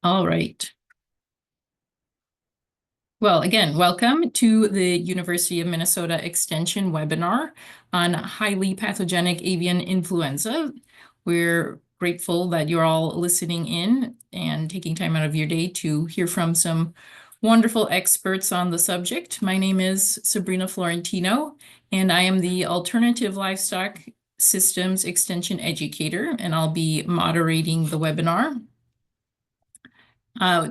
All right. Well, again, welcome to the University of Minnesota Extension webinar on highly pathogenic avian influenza. We're grateful that you're all listening in and taking time out of your day to hear from some wonderful experts on the subject. My name is Sabrina Florentino, and I am the Alternative Livestock Systems Extension Educator, and I'll be moderating the webinar.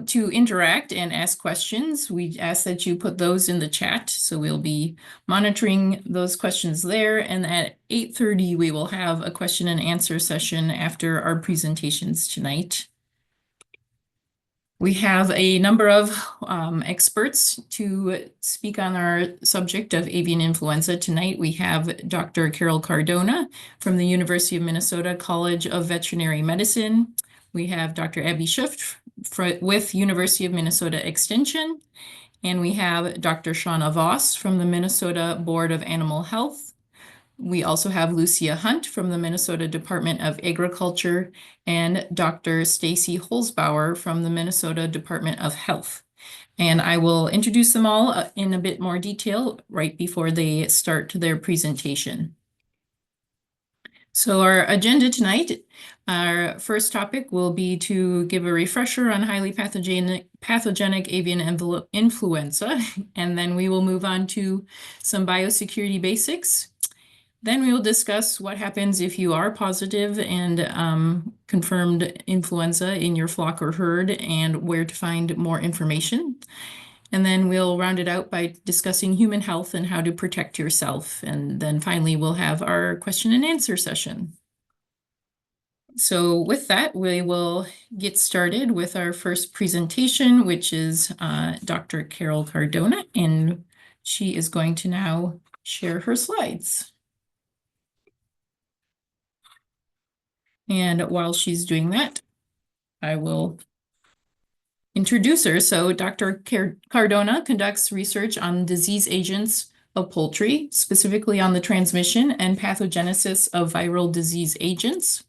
To interact and ask questions, we ask that you put those in the chat. So we'll be monitoring those questions there. And at 8:30, we will have a question and answer session after our presentations tonight. We have a number of experts to speak on our subject of avian influenza. Tonight, we have Dr. Carol Cardona from the University of Minnesota College of Veterinary Medicine. We have Dr. Abby Schiff with University of Minnesota Extension. And we have Dr. Shauna Voss from the Minnesota Board of Animal Health. We also have Lucia Hunt from the Minnesota Department of Agriculture and Dr. Stacy Holzbauer from the Minnesota Department of Health. And I will introduce them all in a bit more detail right before they start their presentation. So our agenda tonight, our first topic will be to give a refresher on highly pathogenic avian influenza, and then we will move on to some biosecurity basics. Then we will discuss what happens if you are positive and confirmed influenza in your flock or herd and where to find more information. And then we'll round it out by discussing human health and how to protect yourself. And then finally, we'll have our question and answer session. So with that, we will get started with our first presentation, which is Dr. Carol Cardona, and she is going to now share her slides. And while she's doing that, I will introduce her. So Dr. Cardona conducts research on disease agents of poultry, specifically on the transmission and pathogenesis of viral disease agents.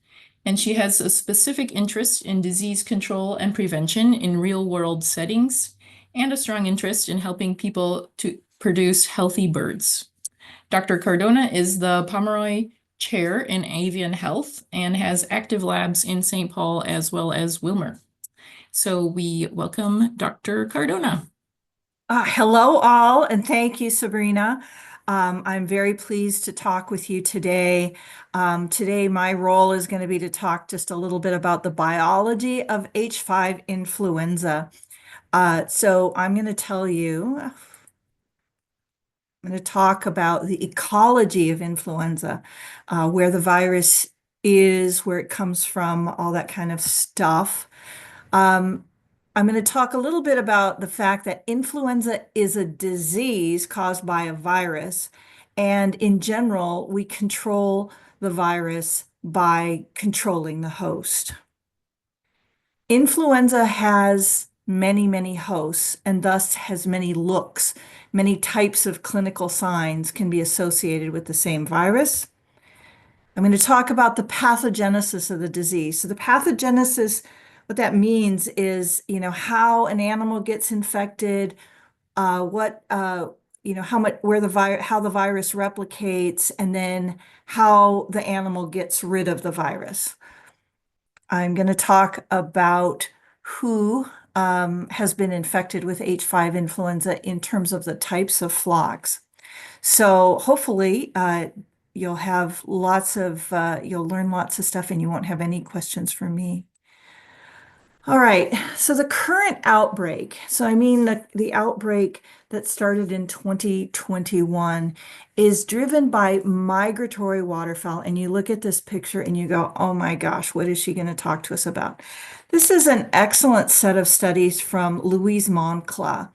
And she has a specific interest in disease control and prevention in real-world settings, and a strong interest in helping people to produce healthy birds. Dr. Cardona is the Pomeroy Chair in Avian Health and has active labs in St. Paul as well as Wilmer. So we welcome Dr. Cardona. Hello all, and thank you, Sabrina. I'm very pleased to talk with you today. Today, my role is going to be to talk just a little bit about the biology of H5 influenza. So I'm going to tell you, I'm going to talk about the ecology of influenza, where the virus is, where it comes from, all that kind of stuff. I'm going to talk a little bit about the fact that influenza is a disease caused by a virus. And in general, we control the virus by controlling the host. Influenza has many, many hosts and thus has many looks. Many types of clinical signs can be associated with the same virus. I'm going to talk about the pathogenesis of the disease. So the pathogenesis, what that means is, how an animal gets infected, how the virus replicates, and then how the animal gets rid of the virus. I'm going to talk about who has been infected with H5 influenza in terms of the types of flocks. So hopefully you'll learn lots of stuff and you won't have any questions for me. All right, so the current outbreak, the outbreak that started in 2021 is driven by migratory waterfowl. And you look at this picture and you go, oh my gosh, what is she going to talk to us about? This is an excellent set of studies from Louise Moncla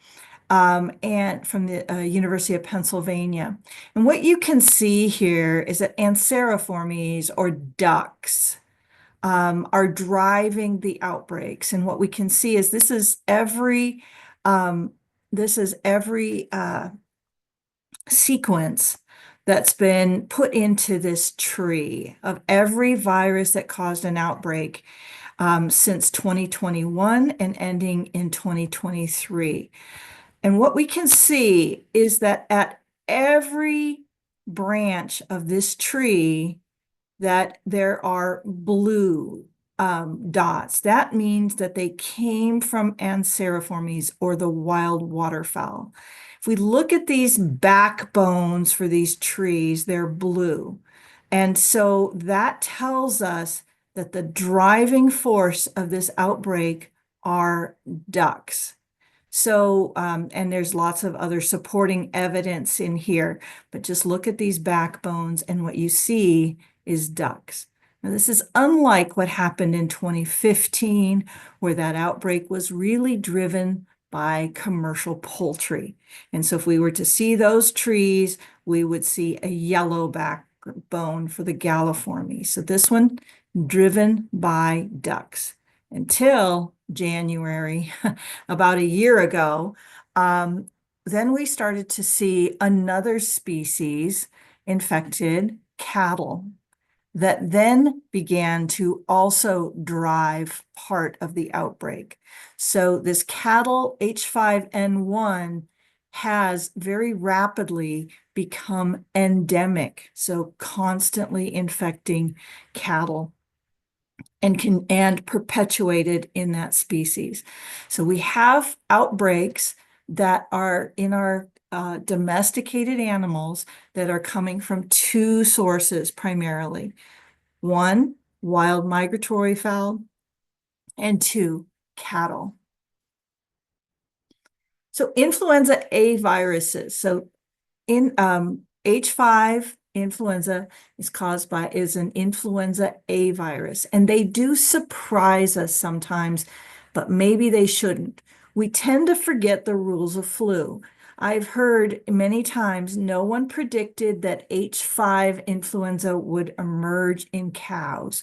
and from the University of Pennsylvania. And what you can see here is that Anseriformes, or ducks, are driving the outbreaks. And what we can see is this is every sequence that's been put into this tree of every virus that caused an outbreak. since 2021 and ending in 2023. And what we can see is that at every branch of this tree, that there are blue dots. That means that they came from Anseriformes or the wild waterfowl. If we look at these backbones for these trees, they're blue. And so that tells us that the driving force of this outbreak are ducks. So, and there's lots of other supporting evidence in here, but just look at these backbones and what you see is ducks. Now, this is unlike what happened in 2015, where that outbreak was really driven by commercial poultry. And so if we were to see those trees, we would see a yellow backbone for the Galliformes. So this one driven by ducks until January, about a year ago. Then we started to see another species infected cattle that then began to also drive part of the outbreak. So this cattle H5N1 has very rapidly become endemic, so constantly infecting cattle and perpetuated in that species. So we have outbreaks that are in our domesticated animals that are coming from two sources primarily. One, wild migratory fowl, and two, cattle. So influenza A viruses. So in H5 influenza is an influenza A virus, and they do surprise us sometimes, but maybe they shouldn't. We tend to forget the rules of flu. I've heard many times no one predicted that H5 influenza would emerge in cows.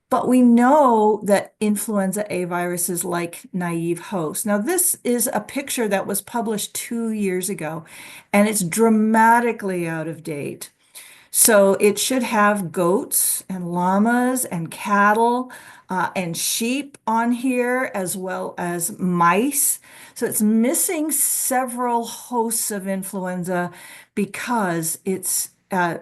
But we know that influenza A viruses like naive hosts. Now, this is a picture that was published 2 years ago, and it's dramatically out of date. So it should have goats and llamas and cattle and sheep on here, as well as mice. So it's missing several hosts of influenza because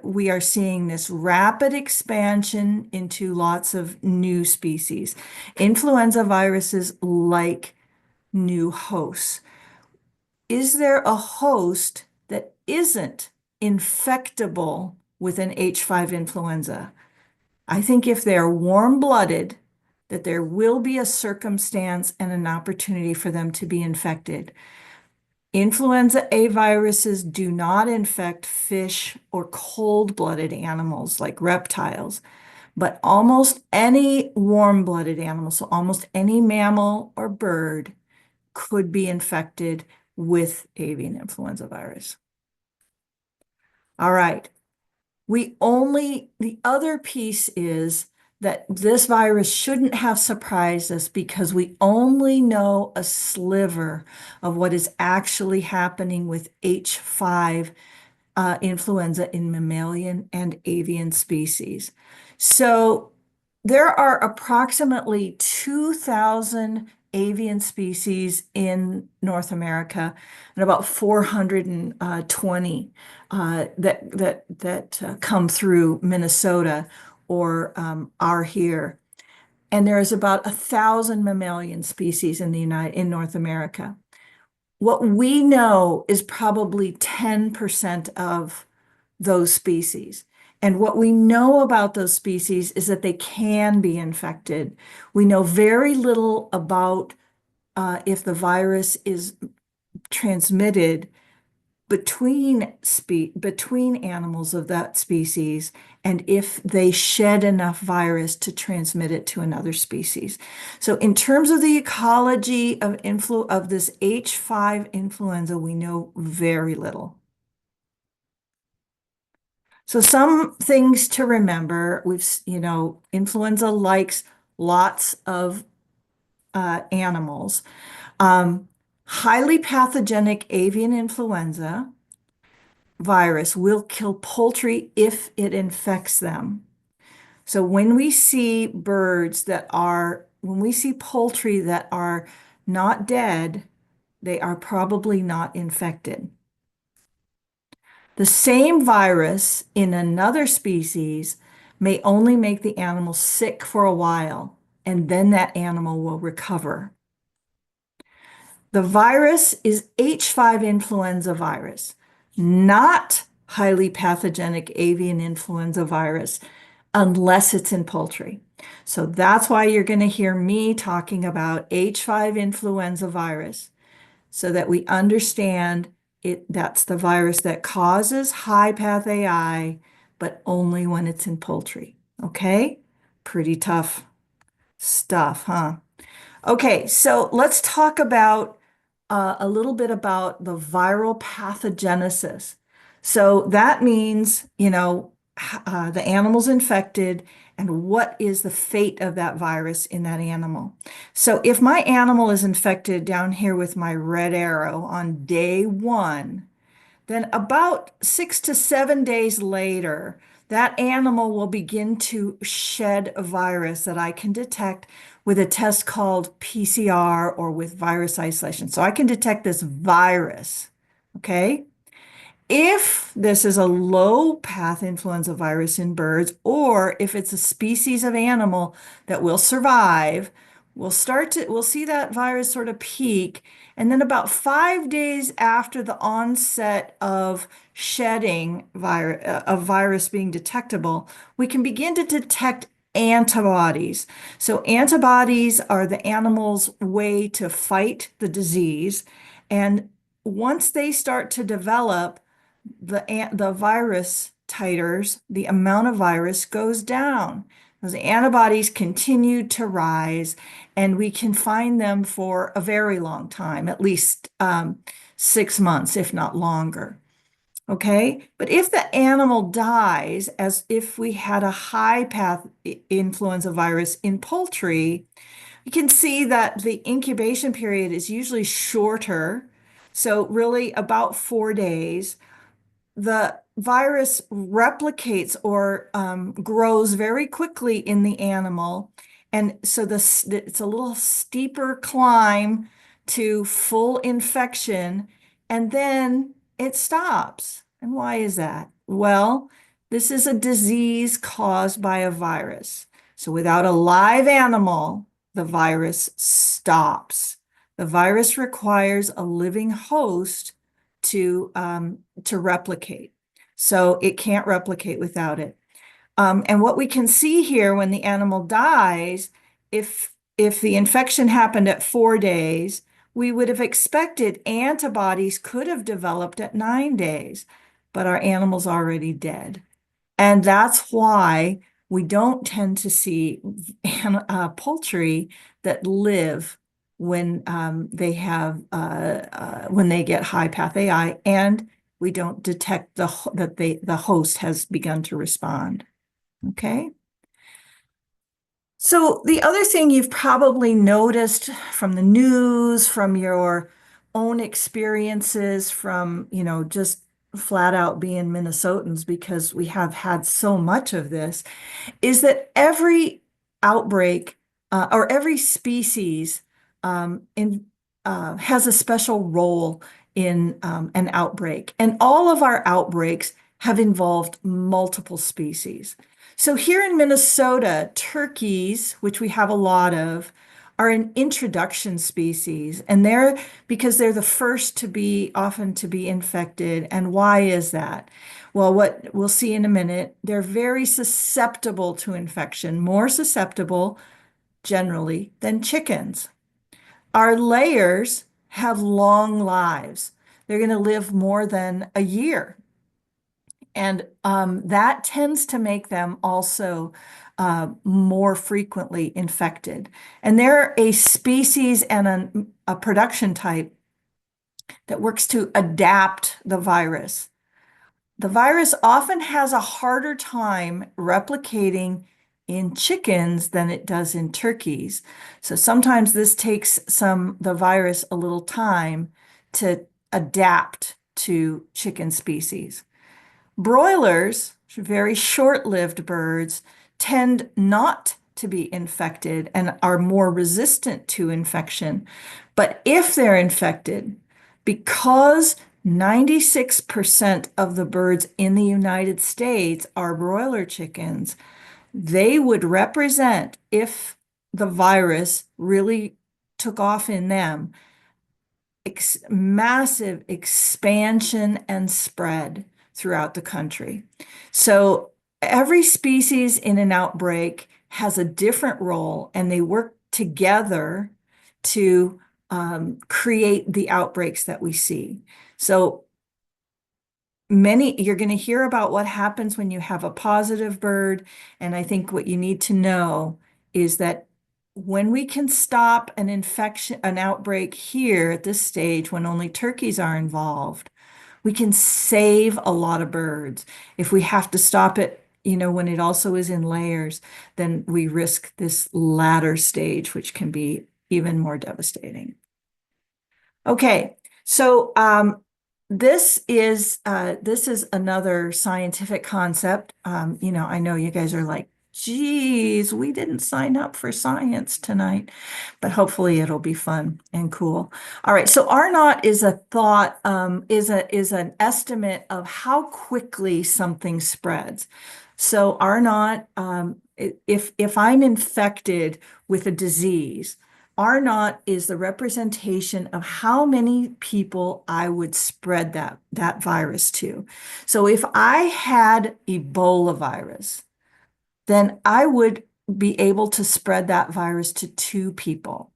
we are seeing this rapid expansion into lots of new species. Influenza viruses like new hosts. Is there a host that isn't infectable with an H5 influenza? I think if they're warm-blooded, that there will be a circumstance and an opportunity for them to be infected. Influenza A viruses do not infect fish or cold-blooded animals like reptiles, but almost any warm-blooded animal, so almost any mammal or bird, could be infected with avian influenza virus. All right. The other piece is that this virus shouldn't have surprised us because we only know a sliver of what is actually happening with H5 influenza in mammalian and avian species. So there are approximately 2,000 avian species in North America and about 420 that come through Minnesota or are here. And there's about 1,000 mammalian species in North America. What we know is probably 10% of those species. And what we know about those species is that they can be infected. We know very little about if the virus is transmitted between animals of that species, and if they shed enough virus to transmit it to another species. So in terms of the ecology of this H5 influenza, we know very little. So some things to remember, influenza likes lots of animals. Highly pathogenic avian influenza virus will kill poultry if it infects them. So when we see when we see poultry that are not dead, they are probably not infected. The same virus in another species may only make the animal sick for a while, and then that animal will recover. The virus is H5 influenza virus, not highly pathogenic avian influenza virus, unless it's in poultry. So that's why you're going to hear me talking about H5 influenza virus, so that we understand that's the virus that causes high path AI, but only when it's in poultry. Okay? Pretty tough stuff, huh? Okay, so let's talk about a little bit about the viral pathogenesis. So that means, the animal's infected and what is the fate of that virus in that animal. So if my animal is infected down here with my red arrow on day 1, then about 6 to 7 days later, that animal will begin to shed a virus that I can detect with a test called PCR or with virus isolation. So I can detect this virus, okay? If this is a low path influenza virus in birds, or if it's a species of animal that will survive, we'll see that virus sort of peak. And then about 5 days after the onset of shedding of virus being detectable, we can begin to detect antibodies. So antibodies are the animal's way to fight the disease. And once they start to develop, the virus titers, the amount of virus goes down. Those antibodies continue to rise, and we can find them for a very long time, at least 6 months, if not longer. Okay, but if the animal dies, as if we had a high path influenza virus in poultry, you can see that the incubation period is usually shorter. So really about 4 days. The virus replicates or grows very quickly in the animal. And so it's a little steeper climb to full infection, and then it stops. And why is that? Well, this is a disease caused by a virus. So without a live animal, the virus stops. The virus requires a living host to replicate. So it can't replicate without it. And what we can see here when the animal dies, if the infection happened at 4 days, we would have expected antibodies could have developed at 9 days, but our animal's already dead. And that's why we don't tend to see poultry that live when when they get high path AI, and we don't detect the host has begun to respond. Okay. So the other thing you've probably noticed from the news, from your own experiences, from, just flat out being Minnesotans, because we have had so much of this, is that every outbreak or every species has a special role in an outbreak. And all of our outbreaks have involved multiple species. So here in Minnesota, turkeys, which we have a lot of, are an introduction species, and because they're the first often to be infected. And why is that? Well, what we'll see in a minute, they're very susceptible to infection, more susceptible generally than chickens. Our layers have long lives. They're going to live more than a year. And that tends to make them also more frequently infected. And they're a species and a production type that works to adapt the virus. The virus often has a harder time replicating in chickens than it does in turkeys. So sometimes this takes the virus a little time to adapt to chicken species. Broilers, very short-lived birds, tend not to be infected and are more resistant to infection. But if they're infected, because 96% of the birds in the United States are broiler chickens, they would represent, if the virus really took off in them, massive expansion and spread throughout the country. So every species in an outbreak has a different role, and they work together to create the outbreaks that we see. So you're going to hear about what happens when you have a positive bird. And I think what you need to know is that when we can stop an infection, an outbreak here at this stage, when only turkeys are involved, we can save a lot of birds. If we have to stop it, when it also is in layers, then we risk this latter stage, which can be even more devastating. Okay, so this is another scientific concept. I know you guys are like, geez, we didn't sign up for science tonight, but hopefully it'll be fun and cool. All right, so R naught is a thought, is an estimate of how quickly something spreads. So R naught, if I'm infected with a disease, R naught is the representation of how many people I would spread that virus to. So if I had Ebola virus, then I would be able to spread that virus to 2 people.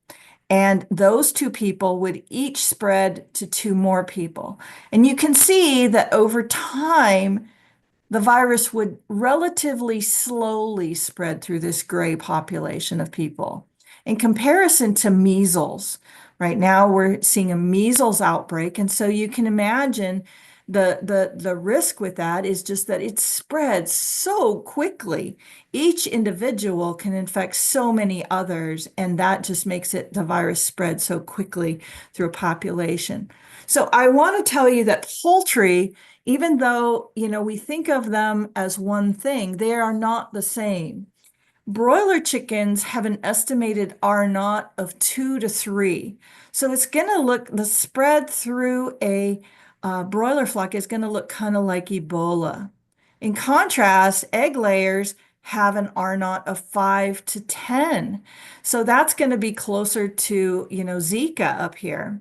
And those 2 people would each spread to 2 more people. And you can see that over time, the virus would relatively slowly spread through this gray population of people. In comparison to measles, right now we're seeing a measles outbreak. And so you can imagine the risk with that is just that it spreads so quickly. Each individual can infect so many others, and that just makes the virus spread so quickly through a population. So I want to tell you that poultry, even though, we think of them as one thing, they are not the same. Broiler chickens have an estimated R naught of 2 to 3. So it's going to the spread through a broiler flock is going to look kind of like Ebola. In contrast, egg layers have an R naught of 5 to 10. So that's going to be closer to, Zika up here.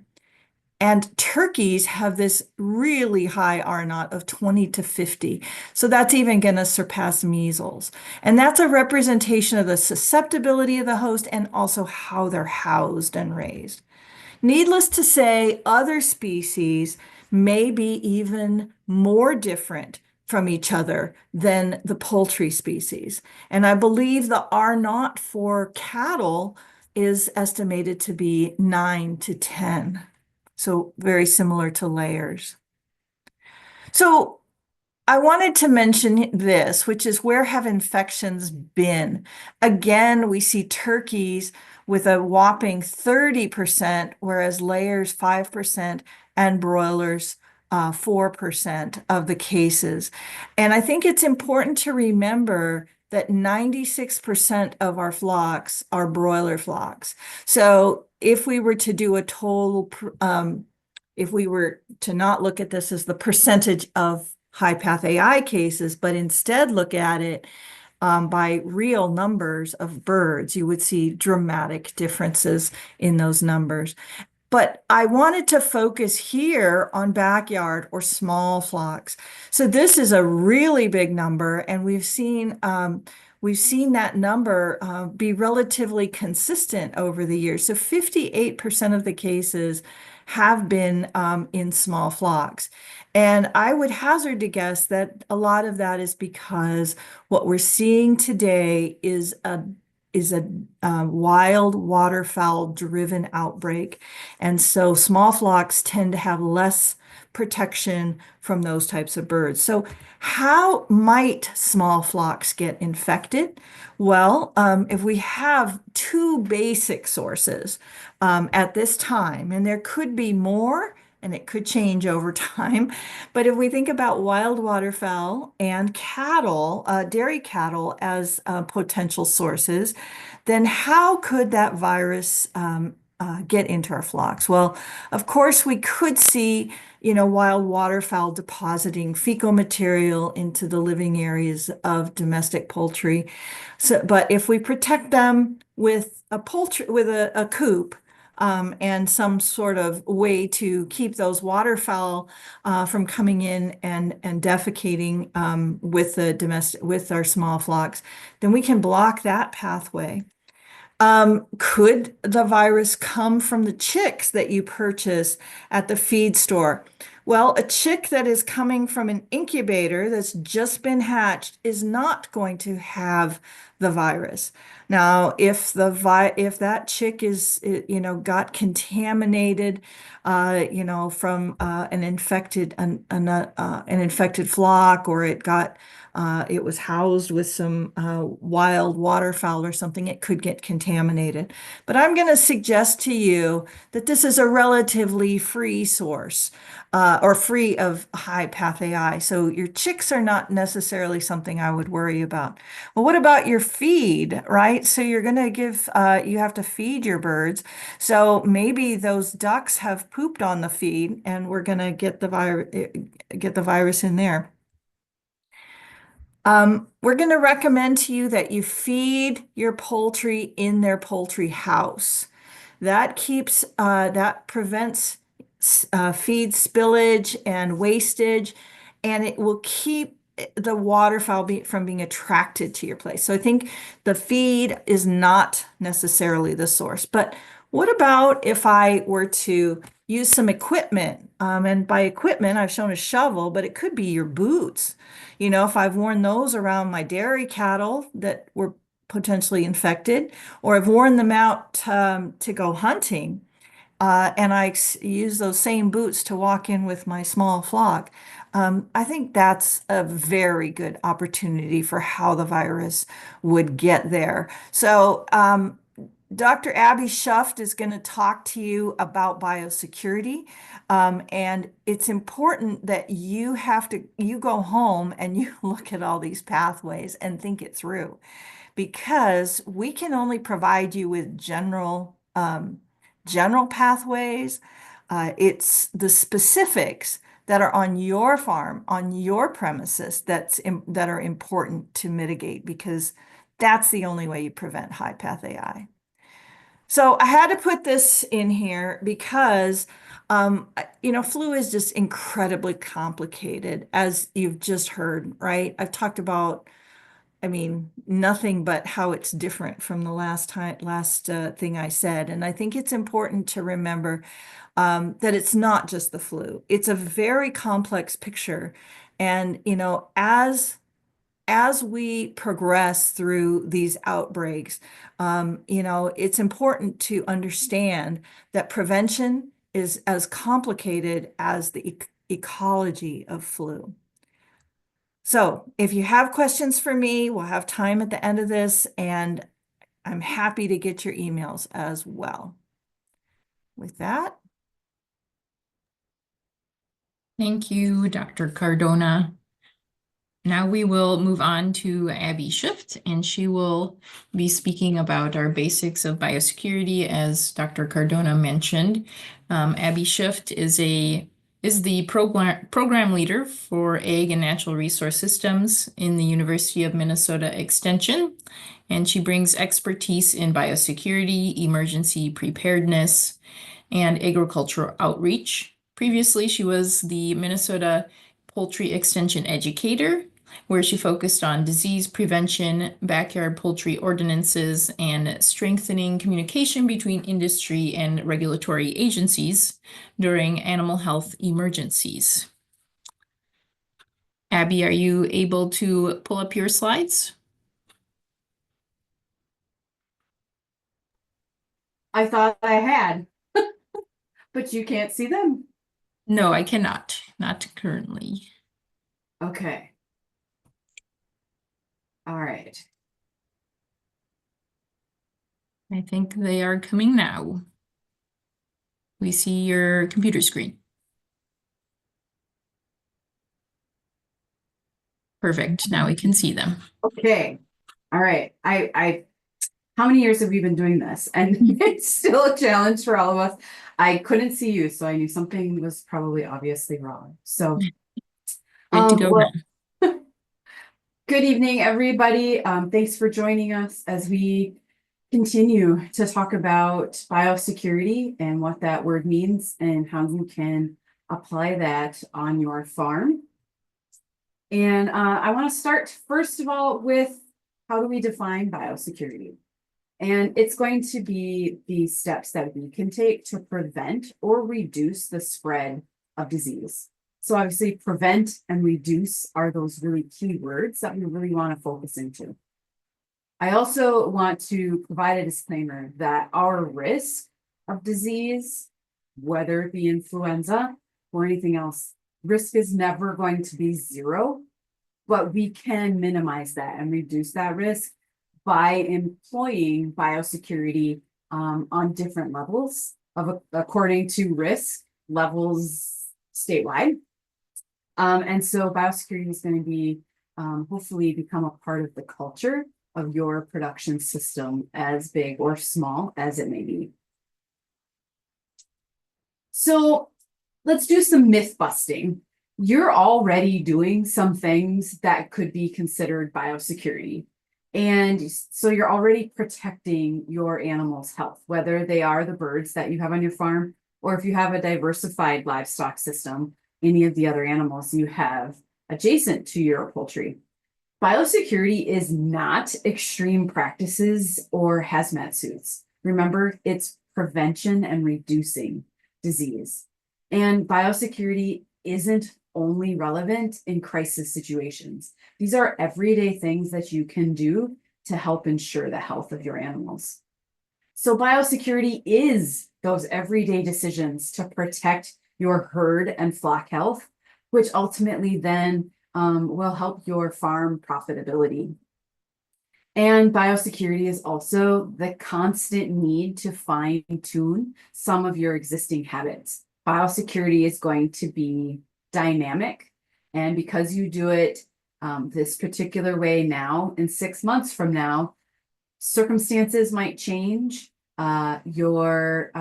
And turkeys have this really high R naught of 20 to 50. So that's even going to surpass measles. And that's a representation of the susceptibility of the host and also how they're housed and raised. Needless to say, other species may be even more different from each other than the poultry species. And I believe the R naught for cattle is estimated to be 9 to 10. So very similar to layers. So I wanted to mention this, which is, where have infections been? Again, we see turkeys with a whopping 30%, whereas layers 5% and broilers 4% of the cases. And I think it's important to remember that 96% of our flocks are broiler flocks. So if we were to do a total, if we were to not look at this as the percentage of high-path AI cases, but instead look at it by real numbers of birds, you would see dramatic differences in those numbers. But I wanted to focus here on backyard or small flocks. So this is a really big number, and we've seen that number be relatively consistent over the years. So 58% of the cases have been in small flocks. And I would hazard to guess that a lot of that is because what we're seeing today is a wild waterfowl driven outbreak. And so small flocks tend to have less protection from those types of birds. So how might small flocks get infected? Well, if we have 2 basic sources at this time, and there could be more and it could change over time. But if we think about wild waterfowl and cattle, dairy cattle as potential sources, then how could that virus get into our flocks? Well, of course, we could see, wild waterfowl depositing fecal material into the living areas of domestic poultry. So, but if we protect them with a coop, and some sort of way to keep those waterfowl from coming in and defecating with our small flocks, then we can block that pathway. Could the virus come from the chicks that you purchase at the feed store? Well, a chick that is coming from an incubator that's just been hatched is not going to have the virus. Now, if that chick got contaminated, from an infected flock, or it was housed with some wild waterfowl or something, it could get contaminated. But I'm going to suggest to you that this is a relatively free source, or free of high path AI. So your chicks are not necessarily something I would worry about. Well, what about your feed, right? So you're going to you have to feed your birds. So maybe those ducks have pooped on the feed, and we're going to get the virus in there. We're going to recommend to you that you feed your poultry in their poultry house. That prevents feed spillage and wastage, and it will keep the waterfowl from being attracted to your place. So I think the feed is not necessarily the source. But what about if I were to use some equipment? And by equipment, I've shown a shovel, but it could be your boots. If I've worn those around my dairy cattle that were potentially infected, or I've worn them out to go hunting, and I use those same boots to walk in with my small flock, I think that's a very good opportunity for how the virus would get there. So, Dr. Abby Schuft is going to talk to you about biosecurity. And it's important that you go home and you look at all these pathways and think it through, because we can only provide you with general pathways. It's the specifics that are on your farm, on your premises, that are important to mitigate, because that's the only way you prevent high path AI. So I had to put this in here because, flu is just incredibly complicated, as you've just heard, right? I've talked about, nothing but how it's different from the last thing I said. And I think it's important to remember that it's not just the flu. It's a very complex picture. And, as we progress through these outbreaks, it's important to understand that prevention is as complicated as the ecology of flu. So if you have questions for me, we'll have time at the end of this, and I'm happy to get your emails as well. With that, Thank you, Dr. Cardona. Now we will move on to Abby Schuft, and she will be speaking about our basics of biosecurity, as Dr. Cardona mentioned. Abby Schuft is the program leader for Ag and Natural Resource Systems in the University of Minnesota Extension, and she brings expertise in biosecurity, emergency preparedness, and agricultural outreach. Previously, she was the Minnesota Poultry Extension Educator, where she focused on disease prevention, backyard poultry ordinances, and strengthening communication between industry and regulatory agencies during animal health emergencies. Abby, are you able to pull up your slides? I thought I had, but you can't see them. No, I cannot. Not currently. Okay. All right. I think they are coming now. We see your computer screen. Perfect. Now we can see them. Okay. All right. How many years have we been doing this? And it's still a challenge for all of us. I couldn't see you, so I knew something was probably obviously wrong. So, Good to go well, now. good evening, everybody. Thanks for joining us as we continue to talk about biosecurity and what that word means and how you can apply that on your farm. And I want to start first of all with how do we define biosecurity? And it's going to be the steps that we can take to prevent or reduce the spread of disease. So obviously prevent and reduce are those really key words that we really want to focus into. I also want to provide a disclaimer that our risk of disease, whether it be influenza or anything else, risk is never going to be zero, but we can minimize that and reduce that risk by employing biosecurity on different levels according to risk levels statewide. And so biosecurity is going to be hopefully become a part of the culture of your production system, as big or small as it may be. So let's do some myth busting. You're already doing some things that could be considered biosecurity. And so you're already protecting your animals' health, whether they are the birds that you have on your farm, or if you have a diversified livestock system, any of the other animals you have adjacent to your poultry. Biosecurity is not extreme practices or hazmat suits. Remember, it's prevention and reducing disease. And biosecurity isn't only relevant in crisis situations. These are everyday things that you can do to help ensure the health of your animals. So biosecurity is those everyday decisions to protect your herd and flock health, which ultimately then will help your farm profitability. And biosecurity is also the constant need to fine tune some of your existing habits. Biosecurity is going to be dynamic. And because you do it this particular way now, in 6 months from now, circumstances might change. Your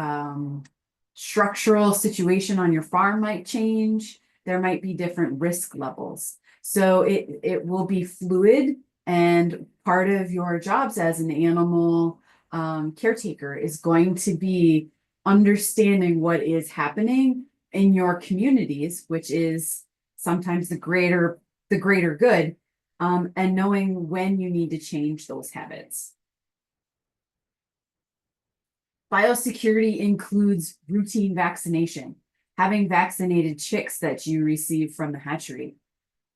structural situation on your farm might change. There might be different risk levels. So it will be fluid, and part of your jobs as an animal caretaker is going to be understanding what is happening in your communities, which is sometimes the greater good, and knowing when you need to change those habits. Biosecurity includes routine vaccination, having vaccinated chicks that you receive from the hatchery,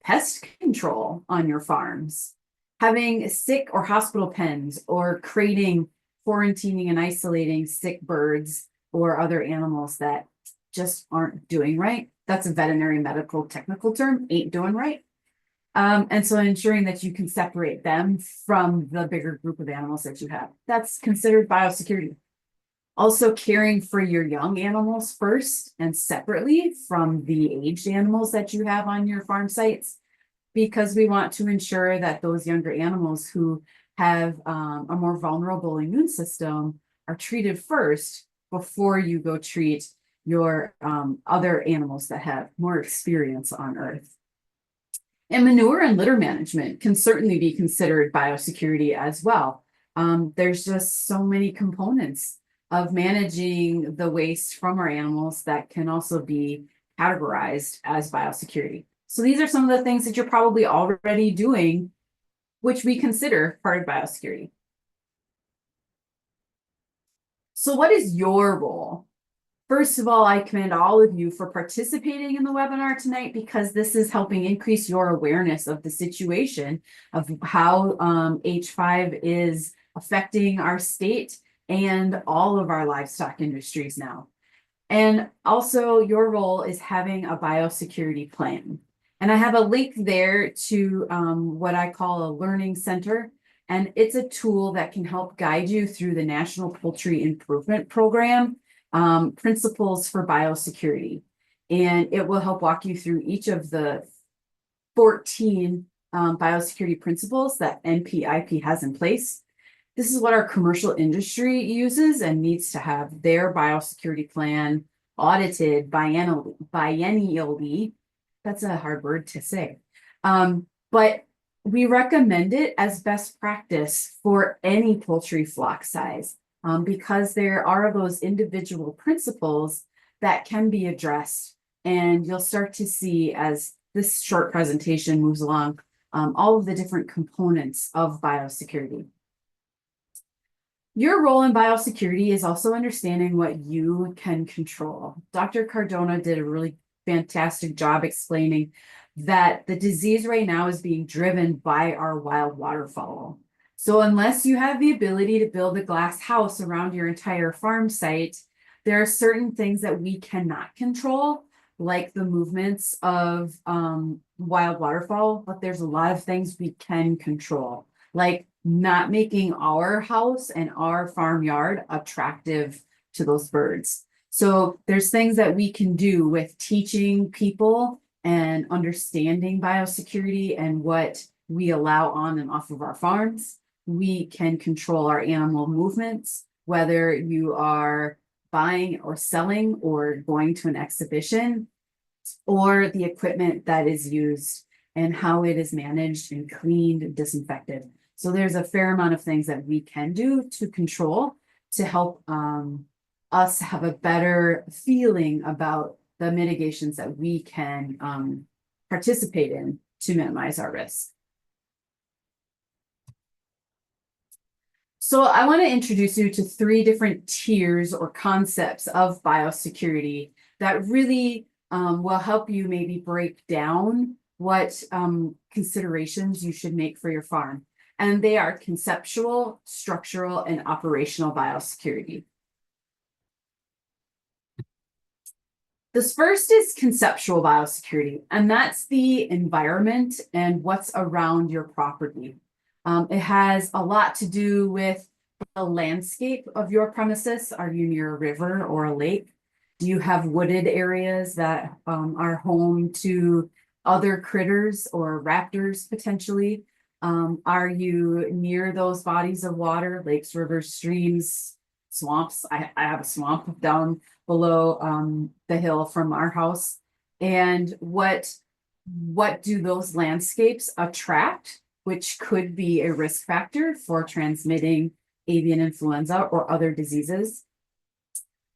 pest control on your farms, having sick or hospital pens, or creating, quarantining and isolating sick birds or other animals that just aren't doing right. That's a veterinary medical technical term, ain't doing right. And so ensuring that you can separate them from the bigger group of animals that you have. That's considered biosecurity. Also caring for your young animals first and separately from the aged animals that you have on your farm sites, because we want to ensure that those younger animals who have a more vulnerable immune system are treated first before you go treat your other animals that have more experience on Earth. And manure and litter management can certainly be considered biosecurity as well. There's just so many components of managing the waste from our animals that can also be categorized as biosecurity. So these are some of the things that you're probably already doing, which we consider part of biosecurity. So what is your role? First of all, I commend all of you for participating in the webinar tonight, because this is helping increase your awareness of the situation of how H5 is affecting our state and all of our livestock industries now. And also your role is having a biosecurity plan. And I have a link there to what I call a learning center. And it's a tool that can help guide you through the National Poultry Improvement Program, principles for biosecurity. And it will help walk you through each of the 14 biosecurity principles that NPIP has in place. This is what our commercial industry uses and needs to have their biosecurity plan audited biennially. That's a hard word to say. But we recommend it as best practice for any poultry flock size, because there are those individual principles that can be addressed. And you'll start to see, as this short presentation moves along, all of the different components of biosecurity. Your role in biosecurity is also understanding what you can control. Dr. Cardona did a really fantastic job explaining that the disease right now is being driven by our wild waterfowl. So unless you have the ability to build a glass house around your entire farm site, there are certain things that we cannot control, like the movements of wild waterfowl, but there's a lot of things we can control, like not making our house and our farmyard attractive to those birds. So there's things that we can do with teaching people and understanding biosecurity and what we allow on and off of our farms. We can control our animal movements, whether you are buying or selling or going to an exhibition, or the equipment that is used and how it is managed and cleaned and disinfected. So there's a fair amount of things that we can do to control to help us have a better feeling about the mitigations that we can participate in to minimize our risk. So I want to introduce you to 3 different tiers or concepts of biosecurity that really will help you maybe break down what considerations you should make for your farm. And they are conceptual, structural, and operational biosecurity. This first is conceptual biosecurity, and that's the environment and what's around your property. It has a lot to do with the landscape of your premises. Are you near a river or a lake? Do you have wooded areas that are home to other critters or raptors potentially? Are you near those bodies of water, lakes, rivers, streams, swamps? I have a swamp down below the hill from our house. And what do those landscapes attract, which could be a risk factor for transmitting avian influenza or other diseases?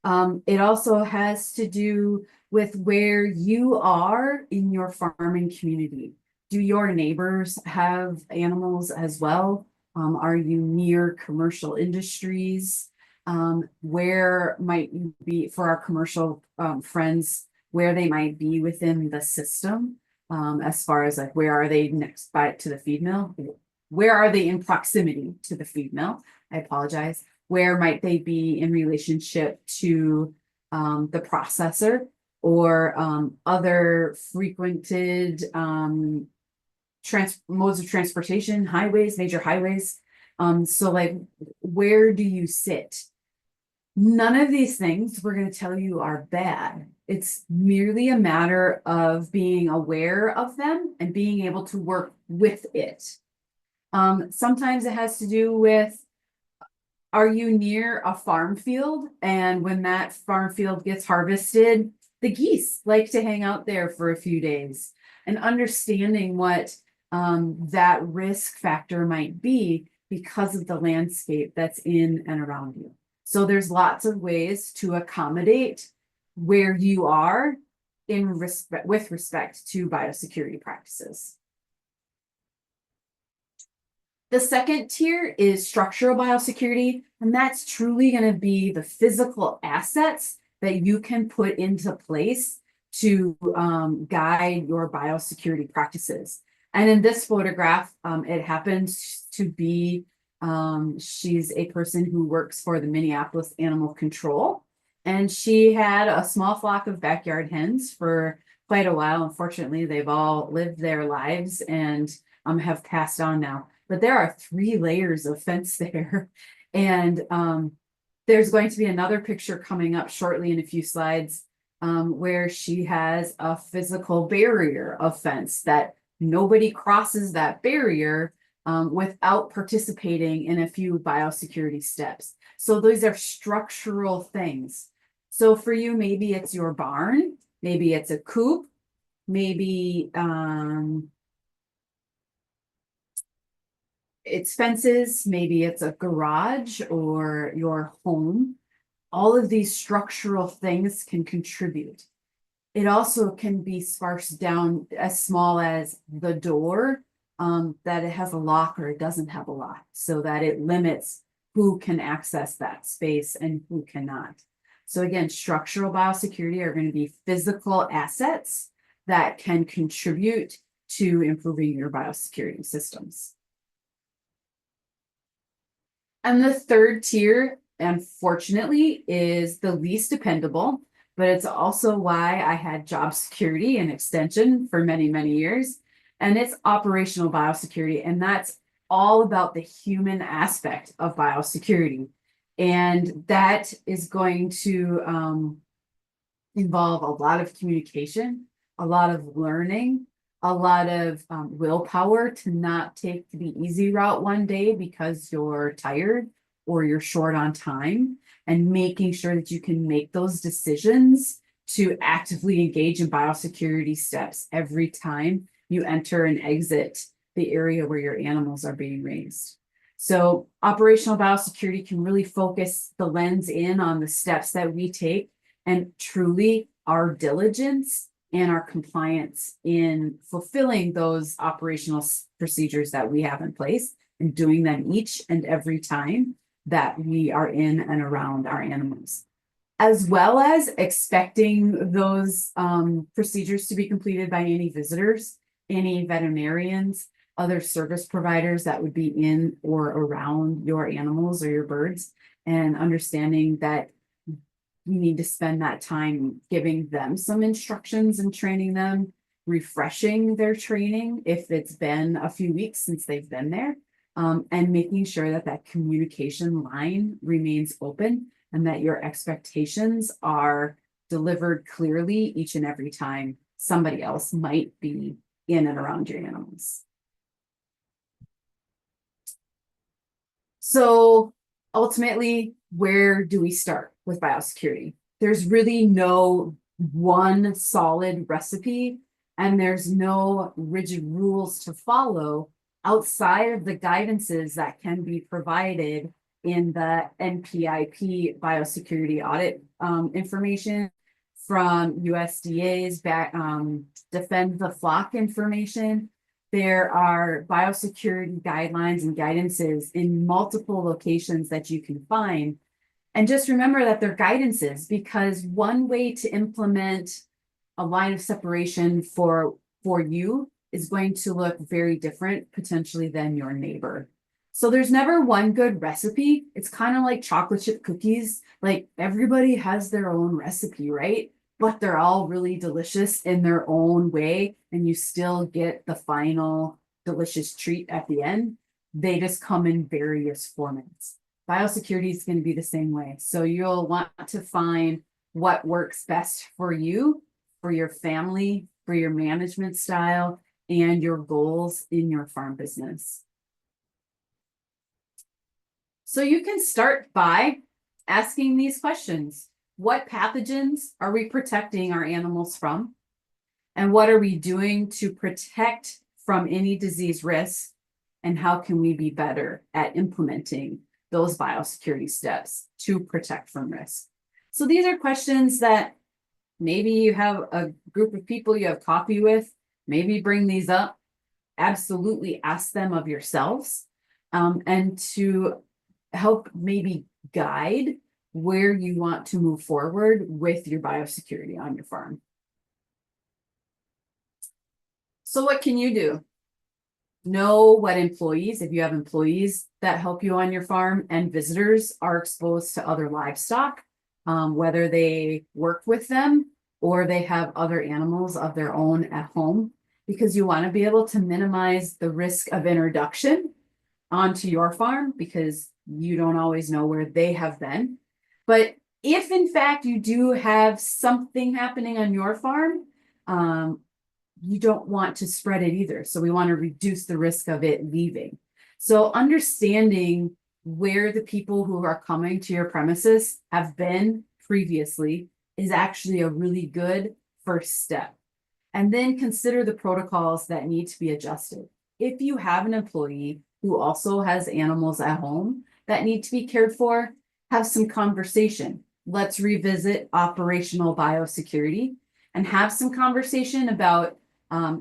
It also has to do with where you are in your farming community. Do your neighbors have animals as well? Are you near commercial industries? Where might you be for our commercial friends, where they might be within the system, as far as like where are they next to the feed mill? Where are they in proximity to the feed mill? I apologize. Where might they be in relationship to the processor or other frequented modes of transportation, highways, major highways? So like, where do you sit? None of these things we're going to tell you are bad. It's merely a matter of being aware of them and being able to work with it. Sometimes it has to do with, are you near a farm field? And when that farm field gets harvested, the geese like to hang out there for a few days. And understanding what that risk factor might be because of the landscape that's in and around you. So there's lots of ways to accommodate where you are with respect to biosecurity practices. The second tier is structural biosecurity, and that's truly going to be the physical assets that you can put into place to guide your biosecurity practices. And in this photograph, it happens to be, she's a person who works for the Minneapolis Animal Control, and she had a small flock of backyard hens for quite a while. Unfortunately, they've all lived their lives and have passed on now. But there are 3 layers of fence there. And there's going to be another picture coming up shortly in a few slides where she has a physical barrier of fence that Nobody crosses that barrier without participating in a few biosecurity steps. So those are structural things. So for you, maybe it's your barn, maybe it's a coop, maybe it's fences, maybe it's a garage or your home. All of these structural things can contribute. It also can be sparsed down as small as the door, that it has a lock or it doesn't have a lock, so that it limits who can access that space and who cannot. So again, structural biosecurity are going to be physical assets that can contribute to improving your biosecurity systems. And the third tier, unfortunately, is the least dependable, but it's also why I had job security and extension for many, many years. And it's operational biosecurity. And that's all about the human aspect of biosecurity. And that is going to involve a lot of communication, a lot of learning, a lot of willpower to not take the easy route one day because you're tired or you're short on time, and making sure that you can make those decisions to actively engage in biosecurity steps every time you enter and exit the area where your animals are being raised. So operational biosecurity can really focus the lens in on the steps that we take and truly our diligence and our compliance in fulfilling those operational procedures that we have in place and doing them each and every time that we are in and around our animals, as well as expecting those procedures to be completed by any visitors, any veterinarians, other service providers that would be in or around your animals or your birds, and understanding that you need to spend that time giving them some instructions and training them, refreshing their training if it's been a few weeks since they've been there, and making sure that that communication line remains open and that your expectations are delivered clearly each and every time somebody else might be in and around your animals. So ultimately, where do we start with biosecurity? There's really no one solid recipe, and there's no rigid rules to follow outside of the guidances that can be provided in the NPIP biosecurity audit information from USDA's Defend the Flock information. There are biosecurity guidelines and guidances in multiple locations that you can find. And just remember that they're guidances, because one way to implement a line of separation for you is going to look very different potentially than your neighbor. So there's never one good recipe. It's kind of like chocolate chip cookies. Like everybody has their own recipe, right? But they're all really delicious in their own way, and you still get the final delicious treat at the end. They just come in various formats. Biosecurity is going to be the same way. So you'll want to find what works best for you, for your family, for your management style, and your goals in your farm business. So you can start by asking these questions. What pathogens are we protecting our animals from? And what are we doing to protect from any disease risk? And how can we be better at implementing those biosecurity steps to protect from risk? So these are questions that maybe you have a group of people you have coffee with, maybe bring these up, absolutely ask them of yourselves, and to help maybe guide where you want to move forward with your biosecurity on your farm. So what can you do? Know what employees, if you have employees that help you on your farm, and visitors are exposed to other livestock, whether they work with them or they have other animals of their own at home, because you want to be able to minimize the risk of introduction onto your farm, because you don't always know where they have been. But if in fact you do have something happening on your farm, you don't want to spread it either. So we want to reduce the risk of it leaving. So understanding where the people who are coming to your premises have been previously is actually a really good first step. And then consider the protocols that need to be adjusted. If you have an employee who also has animals at home that need to be cared for, have some conversation. Let's revisit operational biosecurity and have some conversation about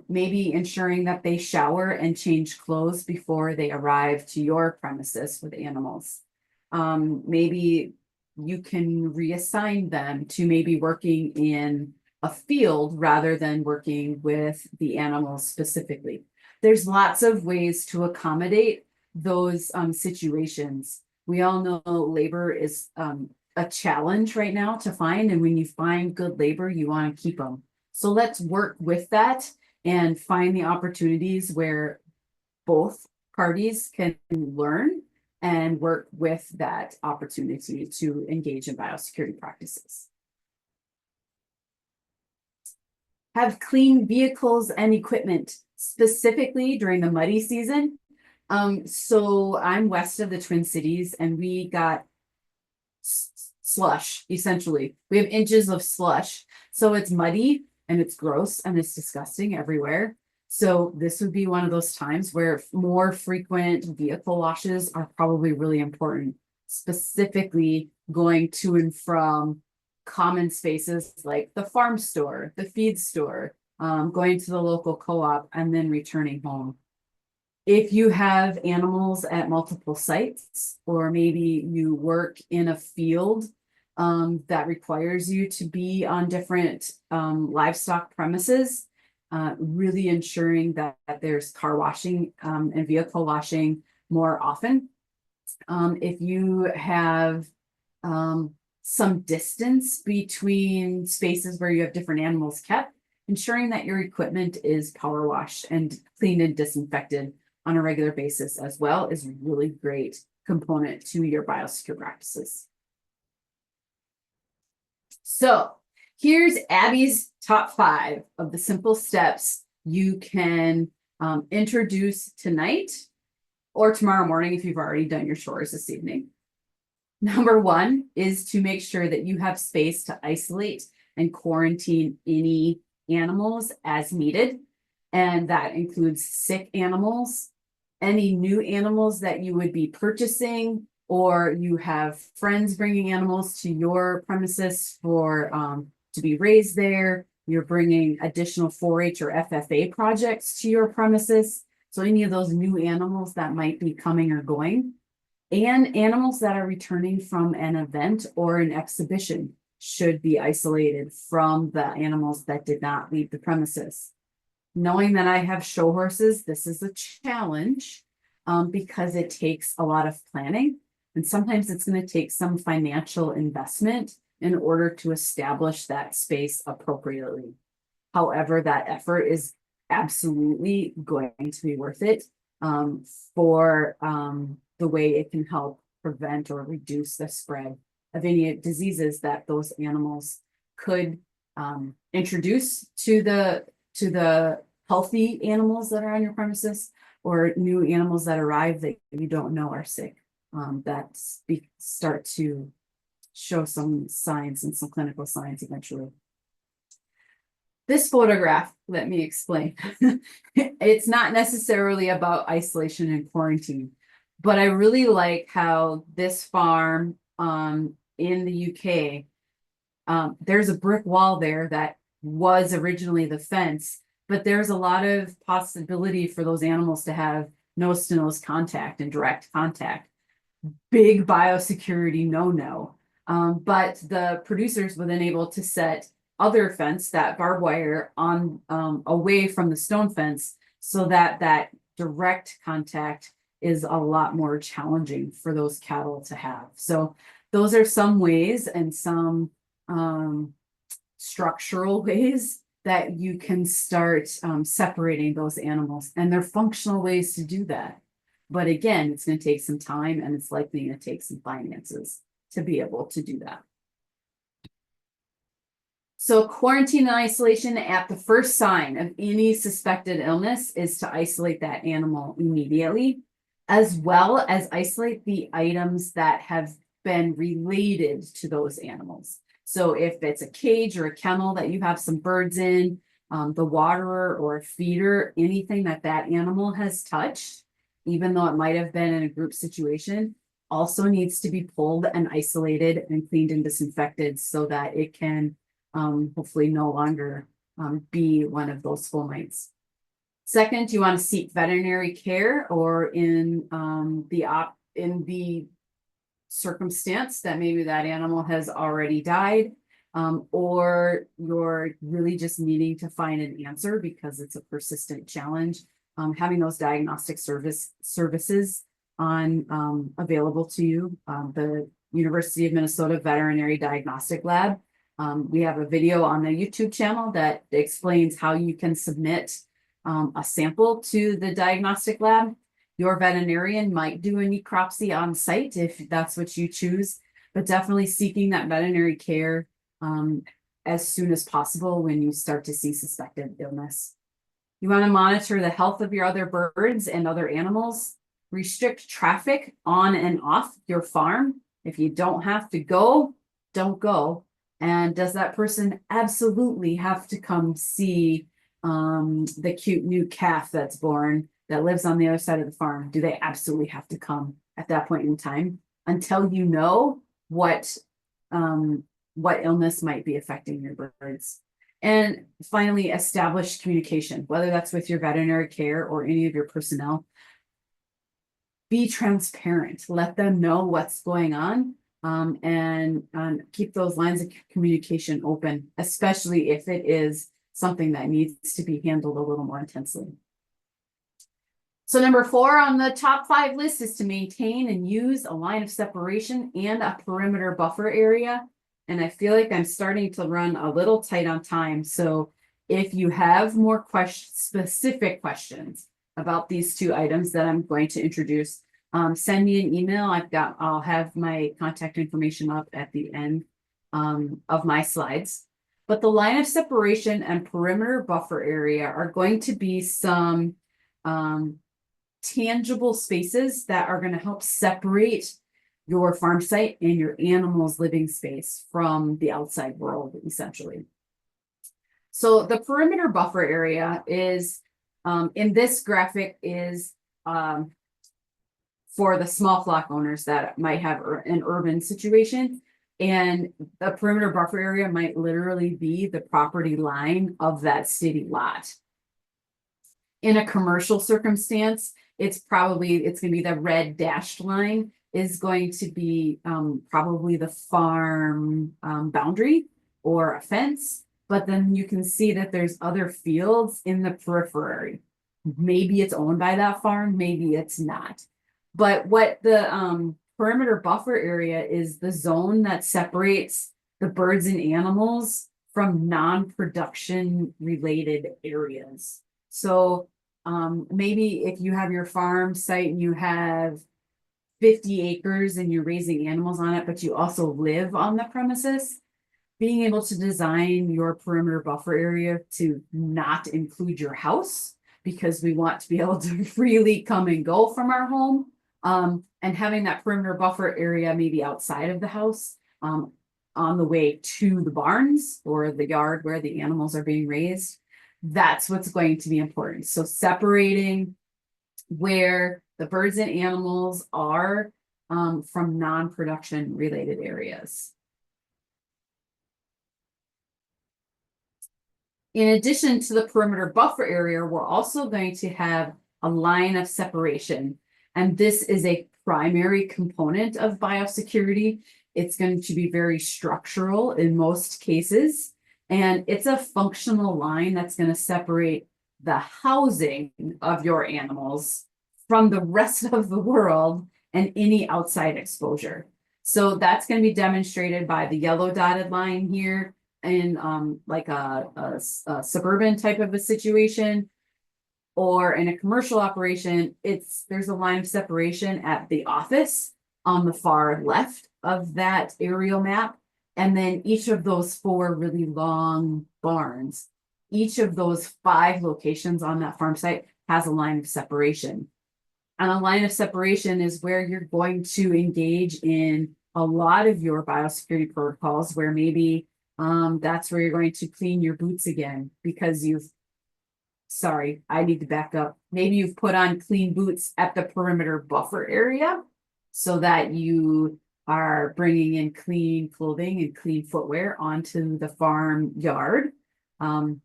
maybe ensuring that they shower and change clothes before they arrive to your premises with animals. Maybe you can reassign them to maybe working in a field rather than working with the animals specifically. There's lots of ways to accommodate those situations. We all know labor is a challenge right now to find, and when you find good labor, you want to keep them. So let's work with that and find the opportunities where both parties can learn and work with that opportunity to engage in biosecurity practices. Have clean vehicles and equipment, specifically during the muddy season. So I'm west of the Twin Cities, and we got slush, essentially. We have inches of slush. So it's muddy and it's gross and it's disgusting everywhere. So this would be one of those times where more frequent vehicle washes are probably really important, specifically going to and from common spaces like the farm store, the feed store, going to the local co-op, and then returning home. If you have animals at multiple sites, or maybe you work in a field that requires you to be on different livestock premises, really ensuring that there's car washing and vehicle washing more often. If you have some distance between spaces where you have different animals kept, ensuring that your equipment is power washed and cleaned and disinfected on a regular basis as well is a really great component to your biosecure practices. So here's Abby's top 5 of the simple steps you can introduce tonight or tomorrow morning if you've already done your chores this evening. Number 1 is to make sure that you have space to isolate and quarantine any animals as needed. And that includes sick animals, any new animals that you would be purchasing, or you have friends bringing animals to your premises for to be raised there. You're bringing additional 4-H or FFA projects to your premises. So any of those new animals that might be coming or going, and animals that are returning from an event or an exhibition should be isolated from the animals that did not leave the premises. Knowing that I have show horses, this is a challenge because it takes a lot of planning, and sometimes it's going to take some financial investment in order to establish that space appropriately. However, that effort is absolutely going to be worth it for the way it can help prevent or reduce the spread of any diseases that those animals could introduce to the healthy animals that are on your premises, or new animals that arrive that you don't know are sick, that start to show some signs and some clinical signs eventually. This photograph, let me explain. It's not necessarily about isolation and quarantine, but I really like how this farm in the UK, there's a brick wall there that was originally the fence, but there's a lot of possibility for those animals to have nose-to-nose contact and direct contact. Big biosecurity no-no. But the producers were then able to set other fence, that barbed wire, on away from the stone fence, so that that direct contact is a lot more challenging for those cattle to have. So those are some ways and some structural ways that you can start separating those animals, and they're functional ways to do that. But again, it's going to take some time, and it's likely going to take some finances to be able to do that. So quarantine and isolation at the first sign of any suspected illness is to isolate that animal immediately, as well as isolate the items that have been related to those animals. So if it's a cage or a kennel that you have some birds in, the waterer or a feeder, anything that that animal has touched, even though it might have been in a group situation, also needs to be pulled and isolated and cleaned and disinfected so that it can hopefully no longer be one of those fomites. Second, you want to seek veterinary care, or in the circumstance that maybe that animal has already died, or you're really just needing to find an answer because it's a persistent challenge. Having those diagnostic services on available to you. The University of Minnesota Veterinary Diagnostic Lab. We have a video on the YouTube channel that explains how you can submit a sample to the diagnostic lab. Your veterinarian might do a necropsy on site if that's what you choose, but definitely seeking that veterinary care as soon as possible when you start to see suspected illness. You want to monitor the health of your other birds and other animals. Restrict traffic on and off your farm. If you don't have to go, don't go. And does that person absolutely have to come see the cute new calf that's born that lives on the other side of the farm? Do they absolutely have to come at that point in time until you know what illness might be affecting your birds? And finally, establish communication, whether that's with your veterinary care or any of your personnel. Be transparent, let them know what's going on, and keep those lines of communication open, especially if it is something that needs to be handled a little more intensely. So number 4 on the top 5 list is to maintain and use a line of separation and a perimeter buffer area. And I feel like I'm starting to run a little tight on time. So if you have more specific questions about these 2 items that I'm going to introduce, send me an email. I'll have my contact information up at the end of my slides. But the line of separation and perimeter buffer area are going to be some tangible spaces that are going to help separate your farm site and your animal's living space from the outside world, essentially. So the perimeter buffer area is, in this graphic, is for the small flock owners that might have an urban situation. And the perimeter buffer area might literally be the property line of that city lot. In a commercial circumstance, it's going to be the red dashed line is going to be probably the farm boundary or a fence. But then you can see that there's other fields in the periphery. Maybe it's owned by that farm, maybe it's not. But what the perimeter buffer area is the zone that separates the birds and animals from non-production related areas. So maybe if you have your farm site and you have 50 acres and you're raising animals on it, but you also live on the premises, being able to design your perimeter buffer area to not include your house, because we want to be able to freely come and go from our home, and having that perimeter buffer area maybe outside of the house, on the way to the barns or the yard where the animals are being raised. That's what's going to be important. So separating where the birds and animals are from non-production related areas. In addition to the perimeter buffer area, we're also going to have a line of separation. And this is a primary component of biosecurity. It's going to be very structural in most cases. And it's a functional line that's going to separate the housing of your animals from the rest of the world and any outside exposure. So that's going to be demonstrated by the yellow dotted line here in like a suburban type of a situation, or in a commercial operation. There's a line of separation at the office on the far left of that aerial map. And then each of those 4 really long barns, each of those 5 locations on that farm site has a line of separation. And a line of separation is where you're going to engage in a lot of your biosecurity protocols, where maybe that's where you're going to clean your boots again because sorry, I need to back up. Maybe you've put on clean boots at the perimeter buffer area so that you are bringing in clean clothing and clean footwear onto the farm yard. And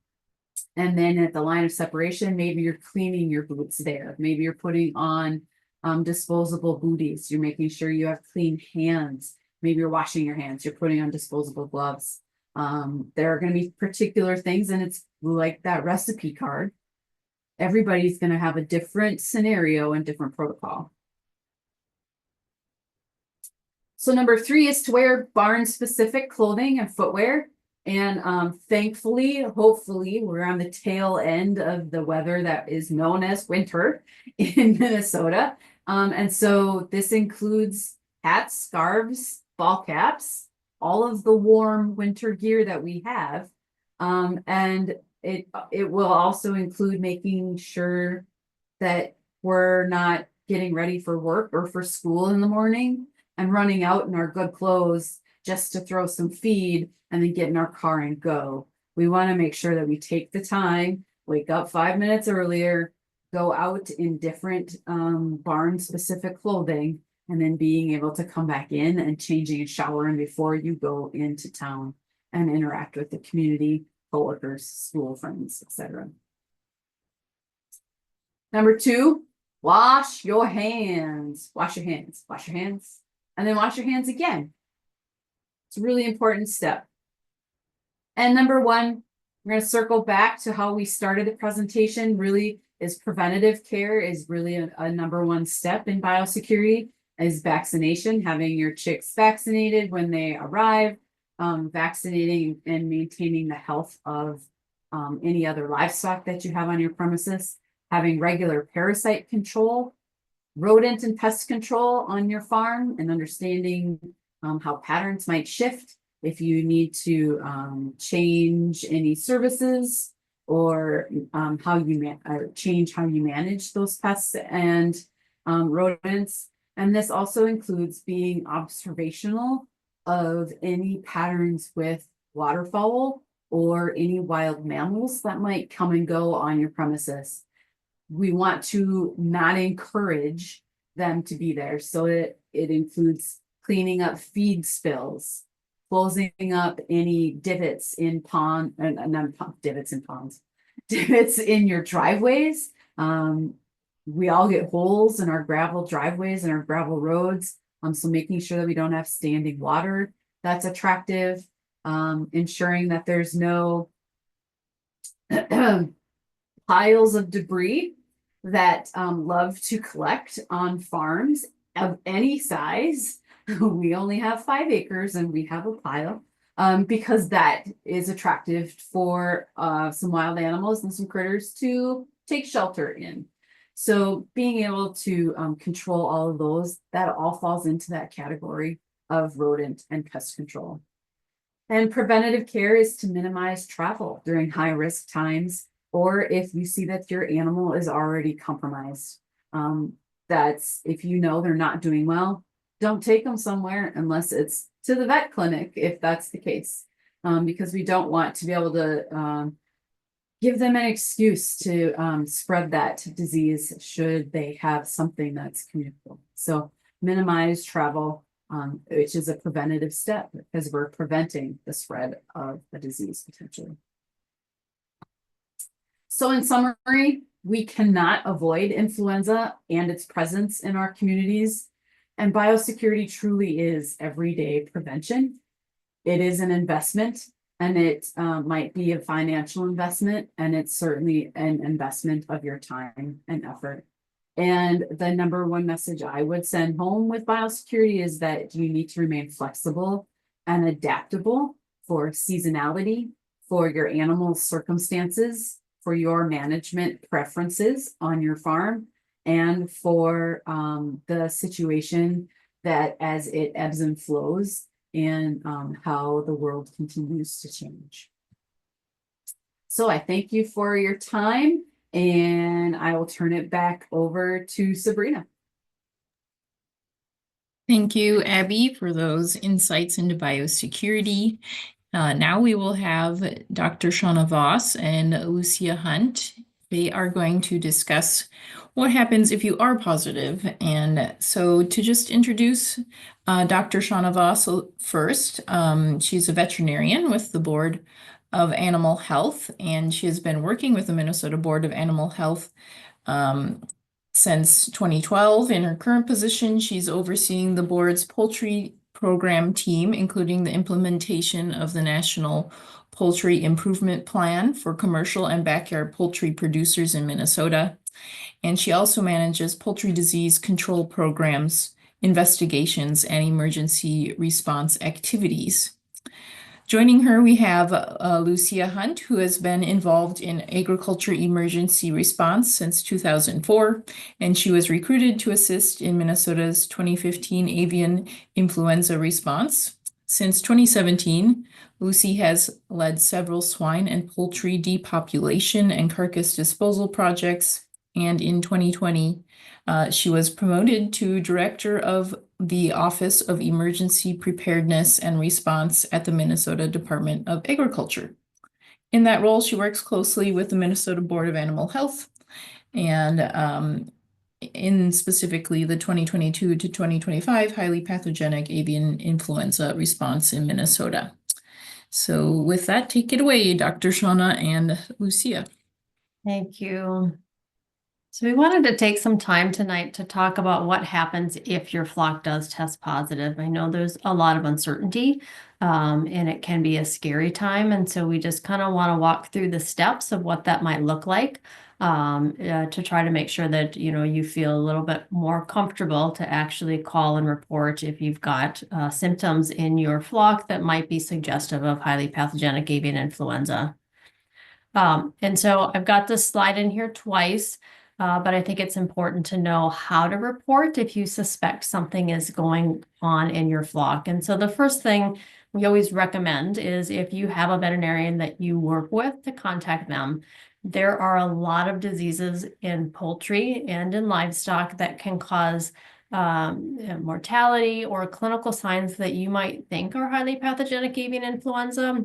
then at the line of separation, maybe you're cleaning your boots there. Maybe you're putting on disposable booties. You're making sure you have clean hands. Maybe you're washing your hands. You're putting on disposable gloves. There are going to be particular things, and it's like that recipe card. Everybody's going to have a different scenario and different protocol. So number 3 is to wear barn-specific clothing and footwear. And thankfully, hopefully, we're on the tail end of the weather that is known as winter in Minnesota. And so this includes hats, scarves, ball caps, all of the warm winter gear that we have. And it will also include making sure that we're not getting ready for work or for school in the morning and running out in our good clothes just to throw some feed and then get in our car and go. We want to make sure that we take the time, wake up 5 minutes earlier, go out in different barn specific clothing, and then being able to come back in and changing and showering before you go into town and interact with the community, coworkers, school friends, etc. Number 2, wash your hands. Wash your hands, wash your hands, and then wash your hands again. It's a really important step. And number 1, we're going to circle back to how we started the presentation. Really is preventative care is really a number 1 step in biosecurity, is vaccination, having your chicks vaccinated when they arrive, vaccinating and maintaining the health of any other livestock that you have on your premises, having regular parasite control, rodent and pest control on your farm, and understanding how patterns might shift if you need to change any services or change how you manage those pests and rodents. And this also includes being observational of any patterns with waterfowl or any wild mammals that might come and go on your premises. We want to not encourage them to be there. So it includes cleaning up feed spills, closing up any divots in divots in your driveways. We all get holes in our gravel driveways and our gravel roads. So making sure that we don't have standing water that's attractive, ensuring that there's no piles of debris that love to collect on farms of any size. We only have 5 acres and we have a pile because that is attractive for some wild animals and some critters to take shelter in. So being able to control all of those, that all falls into that category of rodent and pest control. And preventative care is to minimize travel during high risk times, or if you see that your animal is already compromised. That's if you know they're not doing well, don't take them somewhere unless it's to the vet clinic, if that's the case, because we don't want to be able to give them an excuse to spread that disease should they have something that's communicable. So minimize travel, which is a preventative step because we're preventing the spread of the disease potentially. So in summary, we cannot avoid influenza and its presence in our communities. And biosecurity truly is everyday prevention. It is an investment, and it might be a financial investment, and it's certainly an investment of your time and effort. And the number 1 message I would send home with biosecurity is that you need to remain flexible and adaptable for seasonality, for your animal's circumstances, for your management preferences on your farm, and for the situation that as it ebbs and flows, and how the world continues to change. So I thank you for your time, and I will turn it back over to Sabrina. Thank you, Abby, for those insights into biosecurity. Now we will have Dr. Shauna Voss and Lucia Hunt. They are going to discuss what happens if you are positive. And so to just introduce Dr. Shauna Voss first, she's a veterinarian with the Board of Animal Health, and she has been working with the Minnesota Board of Animal Health since 2012. In her current position, she's overseeing the board's poultry program team, including the implementation of the National Poultry Improvement Plan for commercial and backyard poultry producers in Minnesota. And she also manages poultry disease control programs, investigations, and emergency response activities. Joining her, we have Lucia Hunt, who has been involved in agriculture emergency response since 2004, and she was recruited to assist in Minnesota's 2015 avian influenza response. Since 2017, Lucy has led several swine and poultry depopulation and carcass disposal projects, and in 2020, she was promoted to Director of the Office of Emergency Preparedness and Response at the Minnesota Department of Agriculture. In that role, she works closely with the Minnesota Board of Animal Health and in specifically the 2022 to 2025 highly pathogenic avian influenza response in Minnesota. So with that, take it away, Dr. Shauna and Lucia. Thank you. So we wanted to take some time tonight to talk about what happens if your flock does test positive. I know there's a lot of uncertainty, and it can be a scary time. And so we just kind of want to walk through the steps of what that might look like, to try to make sure that, you feel a little bit more comfortable to actually call and report if you've got symptoms in your flock that might be suggestive of highly pathogenic avian influenza. And so I've got this slide in here twice. But I think it's important to know how to report if you suspect something is going on in your flock. And so the first thing we always recommend is if you have a veterinarian that you work with, to contact them. There are a lot of diseases in poultry and in livestock that can cause mortality or clinical signs that you might think are highly pathogenic avian influenza,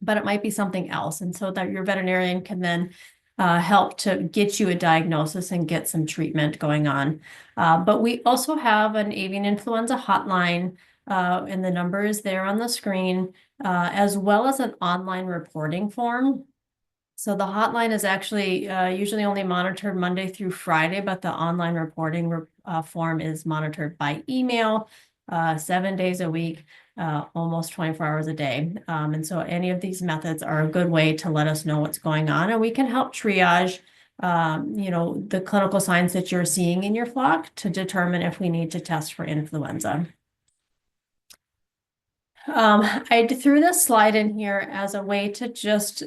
but it might be something else. And so that your veterinarian can then help to get you a diagnosis and get some treatment going on. But we also have an avian influenza hotline, and the number is there on the screen, as well as an online reporting form. So the hotline is actually usually only monitored Monday through Friday, but the online reporting form is monitored by email 7 days a week. Almost 24 hours a day. And so any of these methods are a good way to let us know what's going on, and we can help triage, the clinical signs that you're seeing in your flock to determine if we need to test for influenza. I threw this slide in here as a way to just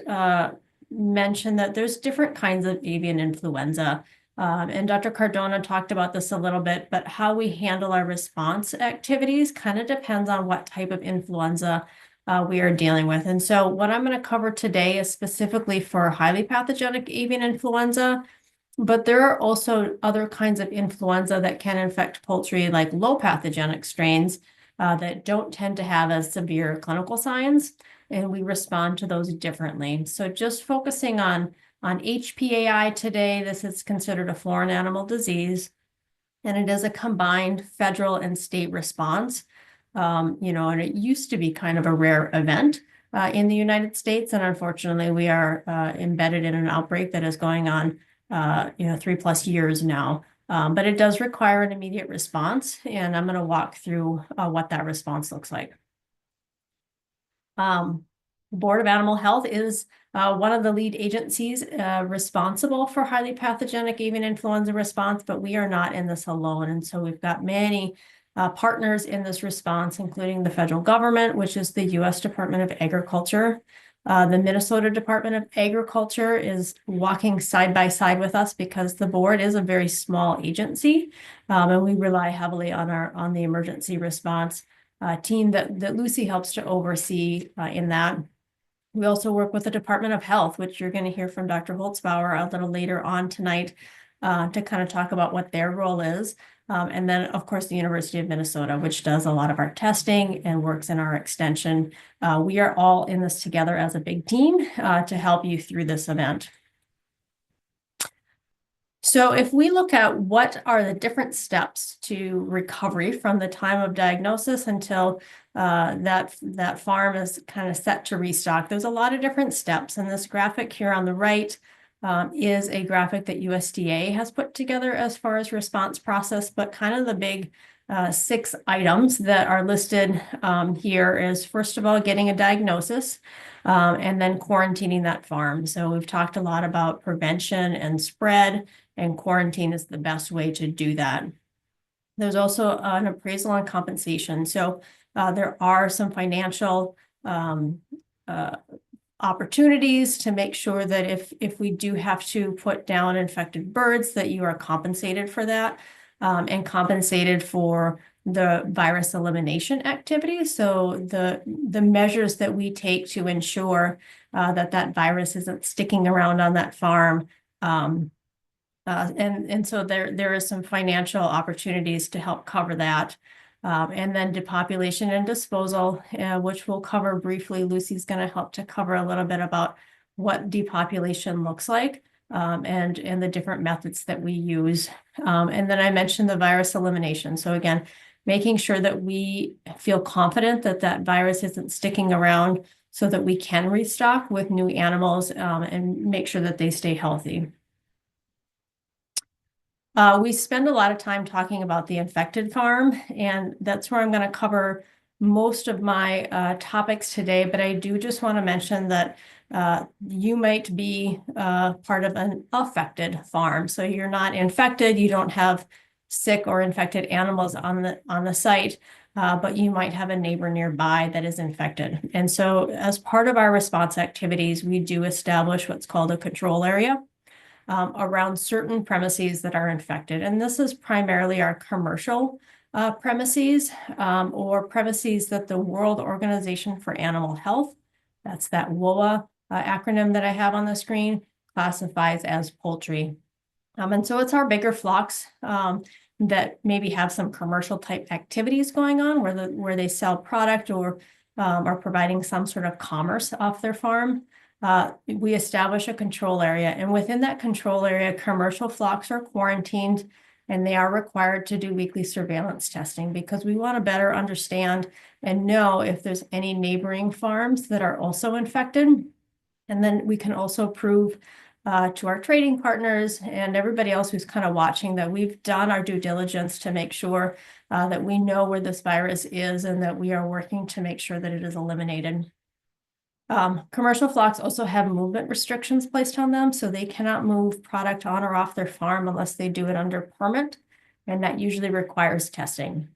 mention that there's different kinds of avian influenza. And Dr. Cardona talked about this a little bit, but how we handle our response activities kind of depends on what type of influenza we are dealing with. And so what I'm going to cover today is specifically for highly pathogenic avian influenza, but there are also other kinds of influenza that can infect poultry, like low pathogenic strains that don't tend to have as severe clinical signs, and we respond to those differently. So just focusing on HPAI today, this is considered a foreign animal disease, and it is a combined federal and state response. And it used to be kind of a rare event in the United States, and unfortunately, we are embedded in an outbreak that is going on, 3+ years now. But it does require an immediate response, and I'm going to walk through what that response looks like. The Board of Animal Health is one of the lead agencies responsible for highly pathogenic avian influenza response, but we are not in this alone. And so we've got many partners in this response, including the federal government, which is the U.S. Department of Agriculture. The Minnesota Department of Agriculture is walking side by side with us because the board is a very small agency, and we rely heavily on the emergency response. team that Lucy helps to oversee in that. We also work with the Department of Health, which you're going to hear from Dr. Holzbauer a little later on tonight to kind of talk about what their role is. And then, of course, the University of Minnesota, which does a lot of our testing and works in our extension. We are all in this together as a big team to help you through this event. So if we look at what are the different steps to recovery from the time of diagnosis until that farm is kind of set to restock, there's a lot of different steps. And this graphic here on the right is a graphic that USDA has put together as far as response process, but kind of the big 6 items that are listed here is, first of all, getting a diagnosis and then quarantining that farm. So we've talked a lot about prevention and spread, and quarantine is the best way to do that. There's also an appraisal and compensation. So there are some financial opportunities to make sure that if we do have to put down infected birds, that you are compensated for that and compensated for the virus elimination activity. So the measures that we take to ensure that virus isn't sticking around on that farm. And so there is some financial opportunities to help cover that. And then depopulation and disposal, which we'll cover briefly. Lucy's going to help to cover a little bit about what depopulation looks like and the different methods that we use. And then I mentioned the virus elimination. So again, making sure that we feel confident that that virus isn't sticking around so that we can restock with new animals and make sure that they stay healthy. We spend a lot of time talking about the infected farm, and that's where I'm going to cover most of my topics today, but I do just want to mention that you might be part of an affected farm. So you're not infected, you don't have sick or infected animals on the site, but you might have a neighbor nearby that is infected. And so as part of our response activities, we do establish what's called a control area around certain premises that are infected. And this is primarily our commercial premises or premises that the World Organization for Animal Health, that's that WOA acronym that I have on the screen, classifies as poultry. And so it's our bigger flocks that maybe have some commercial type activities going on where they sell product or are providing some sort of commerce off their farm. We establish a control area, and within that control area, commercial flocks are quarantined and they are required to do weekly surveillance testing because we want to better understand and know if there's any neighboring farms that are also infected. And then we can also prove to our trading partners and everybody else who's kind of watching that we've done our due diligence to make sure that we know where this virus is and that we are working to make sure that it is eliminated. Commercial flocks also have movement restrictions placed on them, so they cannot move product on or off their farm unless they do it under permit, and that usually requires testing.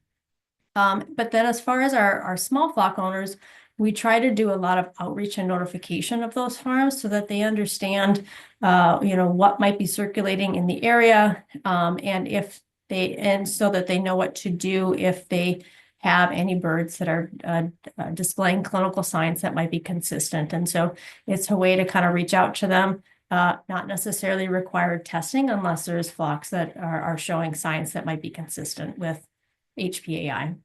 But then as far as our small flock owners, we try to do a lot of outreach and notification of those farms so that they understand, what might be circulating in the area, and so that they know what to do if they have any birds that are displaying clinical signs that might be consistent. And so it's a way to kind of reach out to them, not necessarily require testing unless there's flocks that are showing signs that might be consistent with HPAI.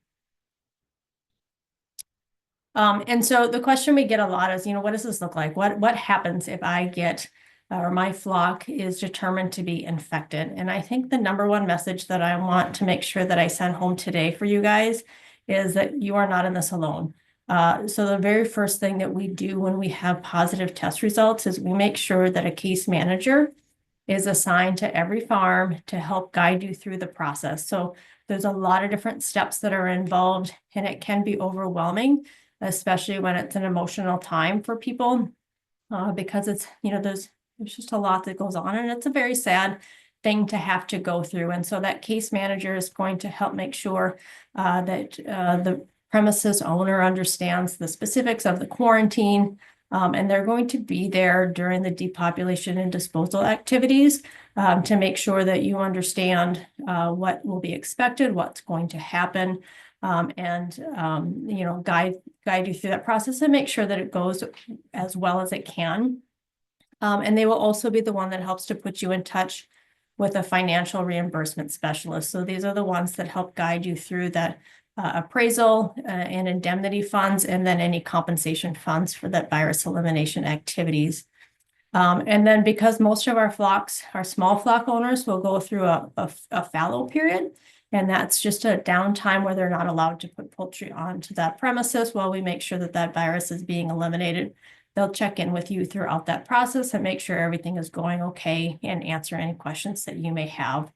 And so the question we get a lot is, what does this look like? What happens if I get or my flock is determined to be infected? And I think the number one message that I want to make sure that I send home today for you guys is that you are not in this alone. So the very first thing that we do when we have positive test results is we make sure that a case manager is assigned to every farm to help guide you through the process. So there's a lot of different steps that are involved, and it can be overwhelming, especially when it's an emotional time for people, because it's, there's just a lot that goes on, and it's a very sad thing to have to go through. And so that case manager is going to help make sure that the premises owner understands the specifics of the quarantine, and they're going to be there during the depopulation and disposal activities to make sure that you understand what will be expected, what's going to happen, you know, guide you through that process and make sure that it goes as well as it can. And they will also be the one that helps to put you in touch with a financial reimbursement specialist. So these are the ones that help guide you through that appraisal and indemnity funds, and then any compensation funds for that virus elimination activities. And then because most of our flocks, our small flock owners, will go through a fallow period, and that's just a downtime where they're not allowed to put poultry onto that premises while we make sure that that virus is being eliminated. They'll check in with you throughout that process and make sure everything is going okay and answer any questions that you may have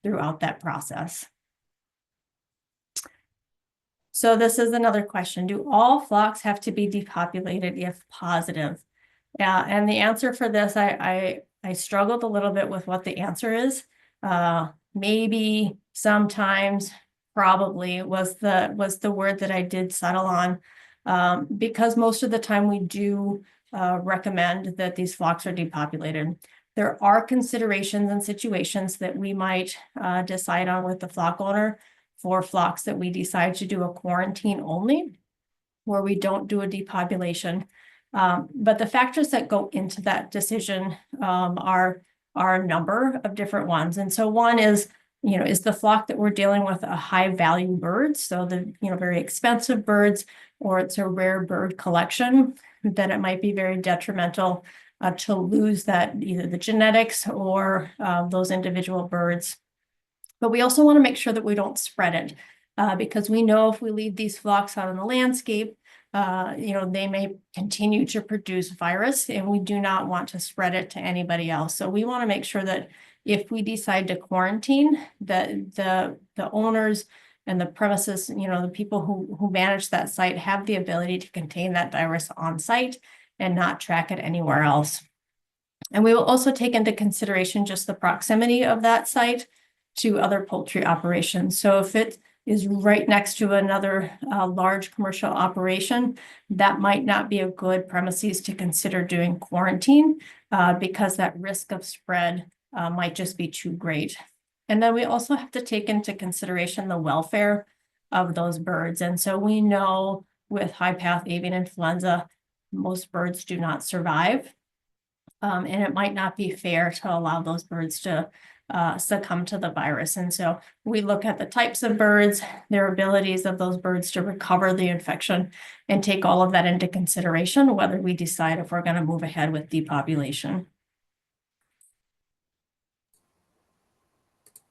throughout that process. So this is another question. Do all flocks have to be depopulated if positive? Yeah, and the answer for this, I struggled a little bit with what the answer is. Maybe, sometimes, probably was the word that I did settle on, because most of the time we do recommend that these flocks are depopulated. There are considerations and situations that we might decide on with the flock owner for flocks that we decide to do a quarantine only, where we don't do a depopulation. But the factors that go into that decision are a number of different ones. And so one is, you know, is the flock that we're dealing with a high value bird? So the, you know, very expensive birds, or it's a rare bird collection, then it might be very detrimental to lose that, either the genetics or those individual birds. But we also want to make sure that we don't spread it, because we know if we leave these flocks out in the landscape, you know, they may continue to produce virus, and we do not want to spread it to anybody else. So we want to make sure that if we decide to quarantine, that the owners and the premises, you know, the people who manage that site have the ability to contain that virus on site and not track it anywhere else. And we will also take into consideration just the proximity of that site to other poultry operations. So if it is right next to another large commercial operation, that might not be a good premises to consider doing quarantine, because that risk of spread might just be too great. And then we also have to take into consideration the welfare of those birds. And so we know with high-path avian influenza, most birds do not survive. And it might not be fair to allow those birds to succumb to the virus. And so we look at the types of birds, their abilities of those birds to recover the infection, and take all of that into consideration, whether we decide if we're going to move ahead with depopulation.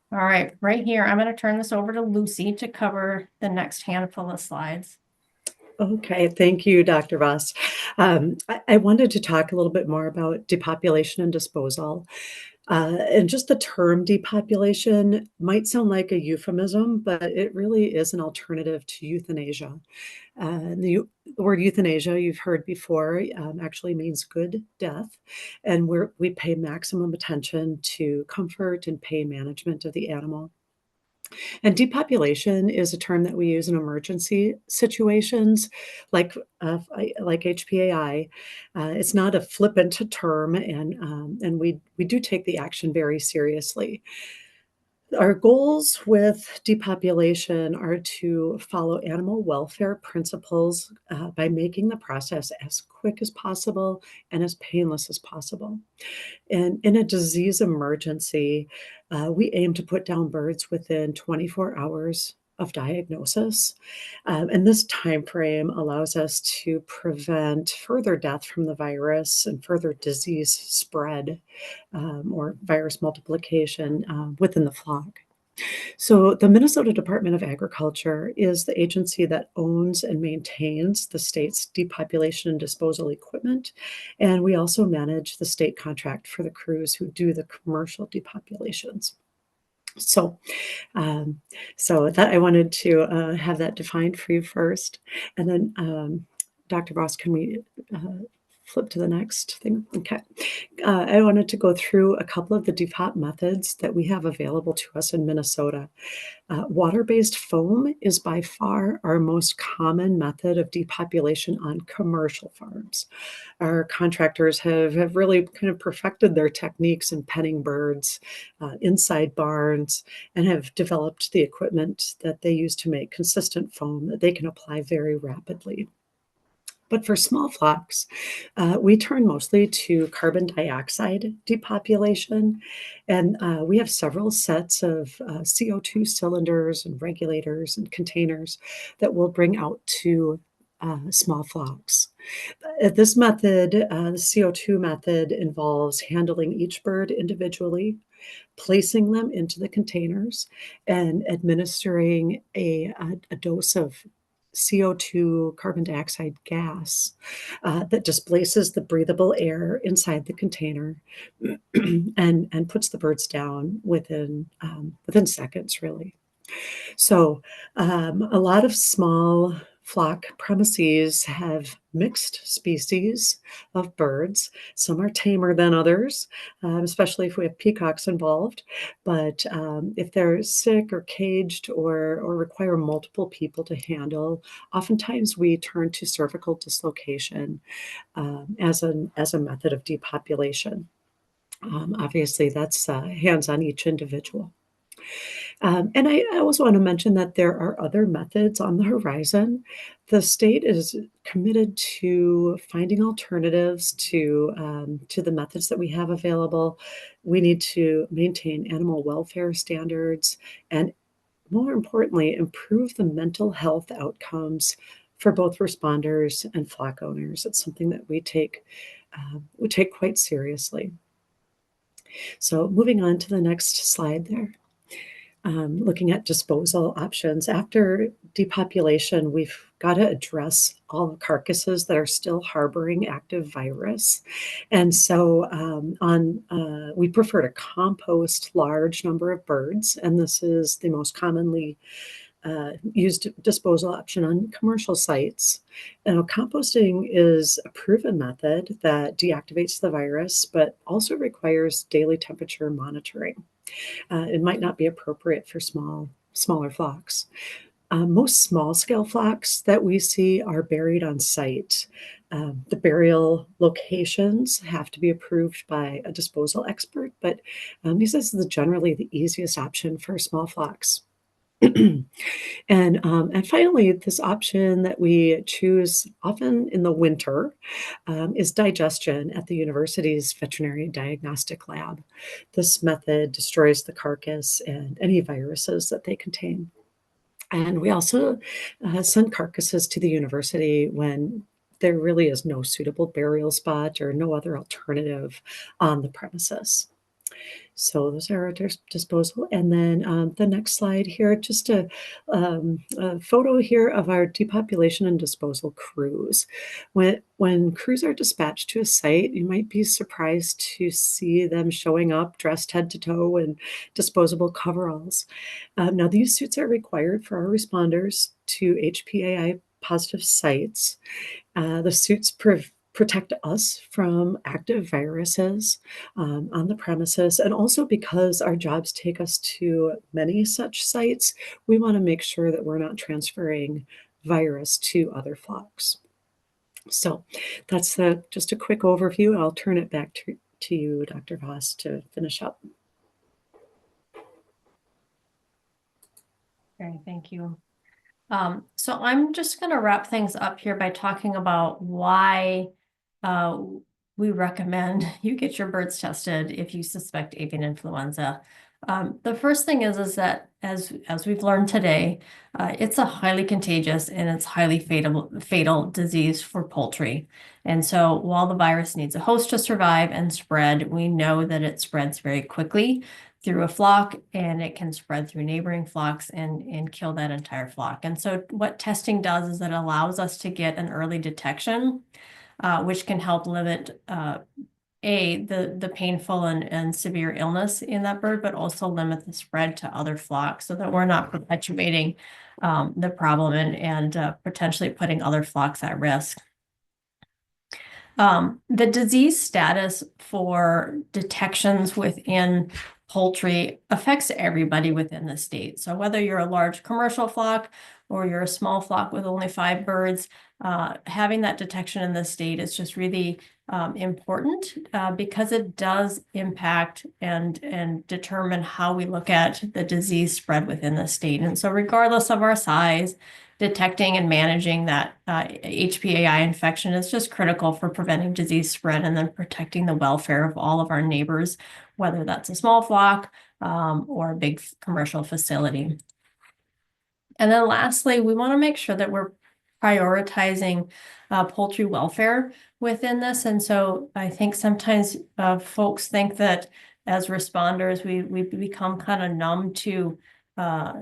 All right, right here, I'm going to turn this over to Lucy to cover the next handful of slides. Okay, thank you, Dr. Ross. I wanted to talk a little bit more about depopulation and disposal. And just the term depopulation might sound like a euphemism, but it really is an alternative to euthanasia. The word euthanasia, you've heard before, actually means good death. And we pay maximum attention to comfort and pain management of the animal. And depopulation is a term that we use in emergency situations, like HPAI. It's not a flippant term, and we do take the action very seriously. Our goals with depopulation are to follow animal welfare principles by making the process as quick as possible and as painless as possible. And in a disease emergency, we aim to put down birds within 24 hours of diagnosis. And this time frame allows us to prevent further death from the virus and further disease spread or virus multiplication within the flock. So the Minnesota Department of Agriculture is the agency that owns and maintains the state's depopulation and disposal equipment. And we also manage the state contract for the crews who do the commercial depopulations. So that I wanted to have that defined for you first. And then Dr. Ross, can we flip to the next thing. Okay. I wanted to go through a couple of the depop methods that we have available to us in Minnesota. Water-based foam is by far our most common method of depopulation on commercial farms. Our contractors have really kind of perfected their techniques in penning birds inside barns and have developed the equipment that they use to make consistent foam that they can apply very rapidly. But for small flocks, we turn mostly to carbon dioxide depopulation. And we have several sets of CO2 cylinders and regulators and containers that we'll bring out to small flocks. This method, the CO2 method, involves handling each bird individually, placing them into the containers, and administering a dose of CO2 carbon dioxide gas that displaces the breathable air inside the container and puts the birds down within seconds, really. So a lot of small flock premises have mixed species of birds. Some are tamer than others, especially if we have peacocks involved. But if they're sick or caged or require multiple people to handle, oftentimes we turn to cervical dislocation as a method of depopulation. Obviously, that's hands on each individual. And I also want to mention that there are other methods on the horizon. The state is committed to finding alternatives to the methods that we have available. We need to maintain animal welfare standards and, more importantly, improve the mental health outcomes for both responders and flock owners. It's something that we take quite seriously. So moving on to the next slide there. Looking at disposal options. After depopulation, we've got to address all the carcasses that are still harboring active virus. And so we prefer to compost large number of birds, and this is the most commonly used disposal option on commercial sites. Now, composting is a proven method that deactivates the virus, but also requires daily temperature monitoring. It might not be appropriate for smaller flocks. Most small-scale flocks that we see are buried on site. The burial locations have to be approved by a disposal expert, but this is generally the easiest option for small flocks. And finally, this option that we choose often in the winter is digestion at the university's veterinary diagnostic lab. This method destroys the carcass and any viruses that they contain. And we also send carcasses to the university when there really is no suitable burial spot or no other alternative on the premises. So those are our disposal. And then the next slide here, just a photo here of our depopulation and disposal crews. When crews are dispatched to a site, you might be surprised to see them showing up dressed head to toe in disposable coveralls. Now, these suits are required for our responders to HPAI positive sites. The suits protect us from active viruses on the premises. And also because our jobs take us to many such sites, we want to make sure that we're not transferring virus to other flocks. So that's just a quick overview. I'll turn it back to you, Dr. Voss, to finish up. Okay, thank you. So I'm just going to wrap things up here by talking about why we recommend you get your birds tested if you suspect avian influenza. The first thing is that as we've learned today, it's a highly contagious and it's highly fatal disease for poultry. And so while the virus needs a host to survive and spread, we know that it spreads very quickly through a flock, and it can spread through neighboring flocks and kill that entire flock. And so what testing does is it allows us to get an early detection, which can help limit the painful and severe illness in that bird, but also limit the spread to other flocks so that we're not perpetuating the problem and potentially putting other flocks at risk. The disease status for detections within poultry affects everybody within the state. So whether you're a large commercial flock or you're a small flock with only 5 birds, having that detection in the state is just really important because it does impact and determine how we look at the disease spread within the state. And so regardless of our size, detecting and managing that HPAI infection is just critical for preventing disease spread and then protecting the welfare of all of our neighbors, whether that's a small flock or a big commercial facility. And then lastly, we want to make sure that we're prioritizing poultry welfare within this. And so I think sometimes folks think that as responders, we become kind of numb to the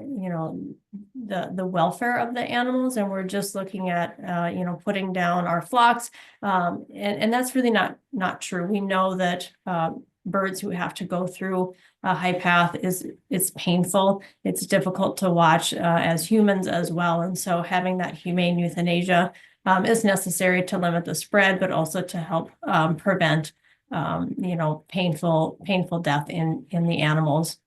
welfare of the animals, and we're just looking at putting down our flocks, and that's really not true. We know that birds who have to go through a high path it's painful, it's difficult to watch as humans as well, and so having that humane euthanasia is necessary to limit the spread, but also to help prevent painful death in the animals.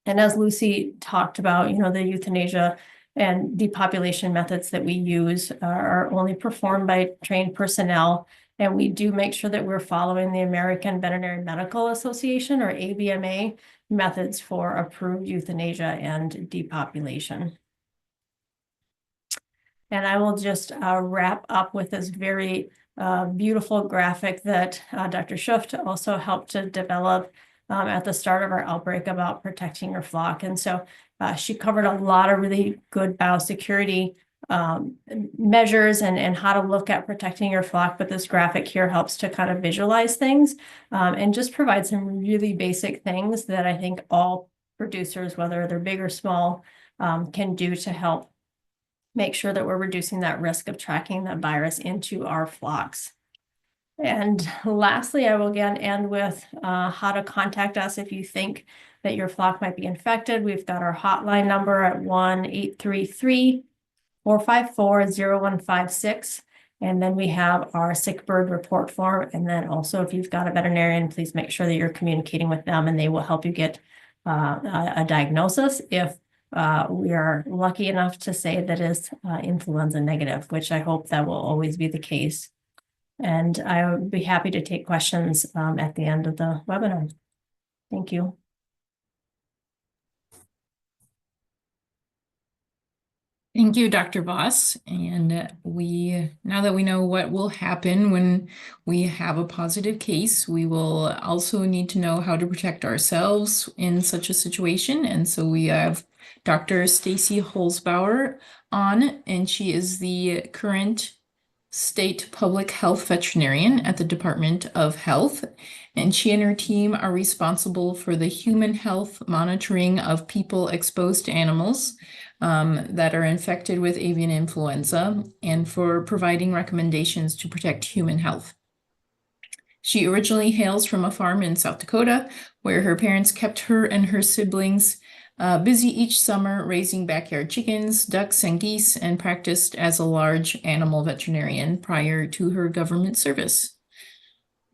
And as Lucy talked about, the euthanasia and depopulation methods that we use are only performed by trained personnel. And we do make sure that we're following the American Veterinary Medical Association, or AVMA, methods for approved euthanasia and depopulation. And I will just wrap up with this very beautiful graphic that Dr. Schuft also helped to develop at the start of our outbreak about protecting your flock. And so she covered a lot of really good biosecurity measures and how to look at protecting your flock. But this graphic here helps to kind of visualize things and just provide some really basic things that I think all producers, whether they're big or small, can do to help make sure that we're reducing that risk of tracking that virus into our flocks. And lastly, I will again end with how to contact us if you think that your flock might be infected. We've got our hotline number at 1-833-454-0156. And then we have our sick bird report form. And then also, if you've got a veterinarian, please make sure that you're communicating with them and they will help you get a diagnosis if we are lucky enough to say that is influenza negative, which I hope that will always be the case. And I would be happy to take questions at the end of the webinar. Thank you. Thank you, Dr. Voss. And now that we know what will happen when we have a positive case, we will also need to know how to protect ourselves in such a situation. And so we have Dr. Stacy Holzbauer on, and she is the current State Public Health Veterinarian at the Department of Health, and she and her team are responsible for the human health monitoring of people exposed to animals that are infected with avian influenza and for providing recommendations to protect human health. She originally hails from a farm in South Dakota where her parents kept her and her siblings busy each summer raising backyard chickens, ducks, and geese, and practiced as a large animal veterinarian prior to her government service.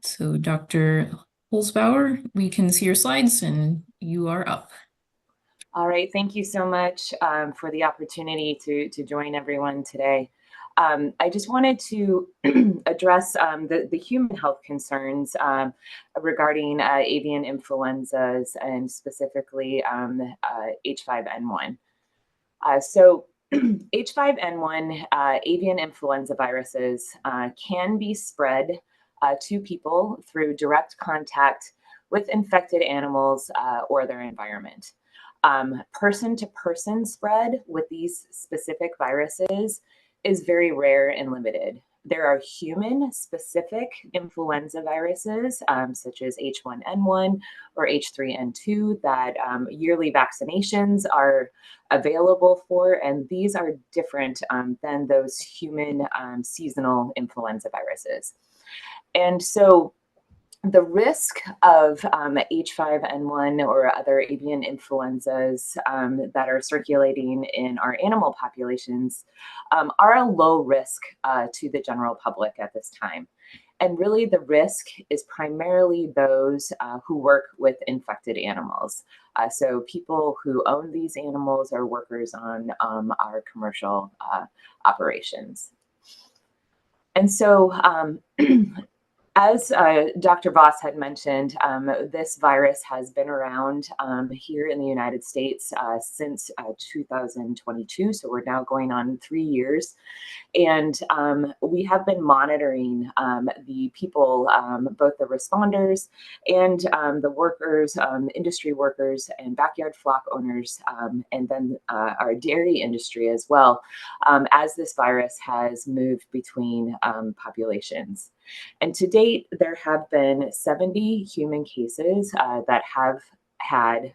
So, Dr. Holzbauer, we can see your slides and you are up. All right, thank you so much for the opportunity to join everyone today. I just wanted to address the human health concerns regarding avian influenzas and specifically H5N1. So H5N1 avian influenza viruses can be spread to people through direct contact with infected animals or their environment. Person-to-person spread with these specific viruses is very rare and limited. There are human-specific influenza viruses, such as H1N1 or H3N2, that yearly vaccinations are available for, and these are different than those human seasonal influenza viruses. And so the risk of H5N1 or other avian influenzas that are circulating in our animal populations are a low risk to the general public at this time. And really the risk is primarily those who work with infected animals. So people who own these animals or workers on our commercial operations. And so as Dr. Voss had mentioned, this virus has been around here in the United States since 2022. So we're now going on 3 years. And we have been monitoring the people, both the responders and the workers, industry workers and backyard flock owners, and then our dairy industry as well, as this virus has moved between populations. And to date, there have been 70 human cases that have had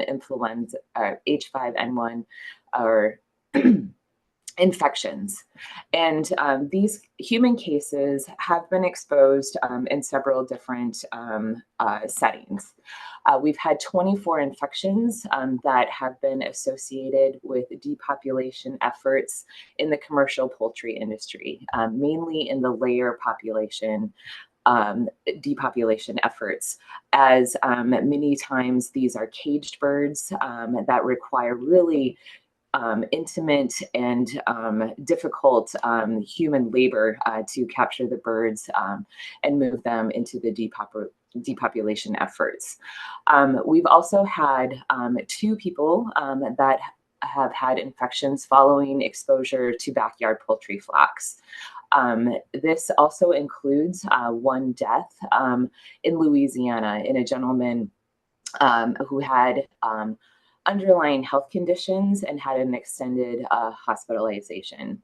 influenza, H5N1, or infections. And these human cases have been exposed in several different settings. We've had 24 infections that have been associated with depopulation efforts in the commercial poultry industry, mainly in the layer population depopulation efforts, as many times these are caged birds that require really intimate and difficult human labor to capture the birds and move them into the depopulation efforts. We've also had 2 people that have had infections following exposure to backyard poultry flocks. This also includes 1 death in Louisiana in a gentleman who had underlying health conditions and had an extended hospitalization.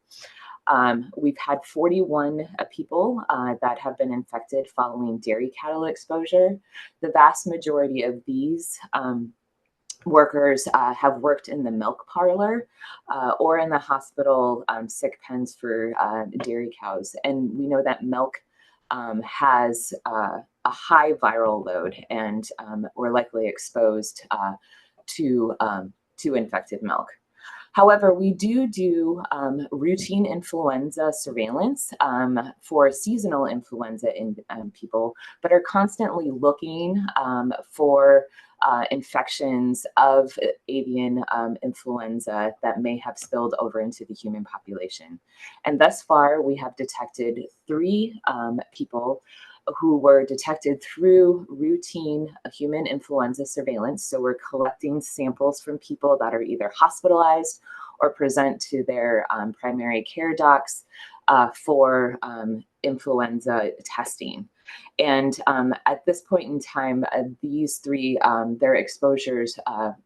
We've had 41 people that have been infected following dairy cattle exposure. The vast majority of these workers have worked in the milk parlor or in the hospital sick pens for dairy cows. And we know that milk has a high viral load, and we're likely exposed to infected milk. However, we do routine influenza surveillance for seasonal influenza in people, but are constantly looking for infections of avian influenza that may have spilled over into the human population. And thus far, we have detected 3 people who were detected through routine human influenza surveillance. So we're collecting samples from people that are either hospitalized or present to their primary care docs for influenza testing. And at this point in time, these 3, their exposures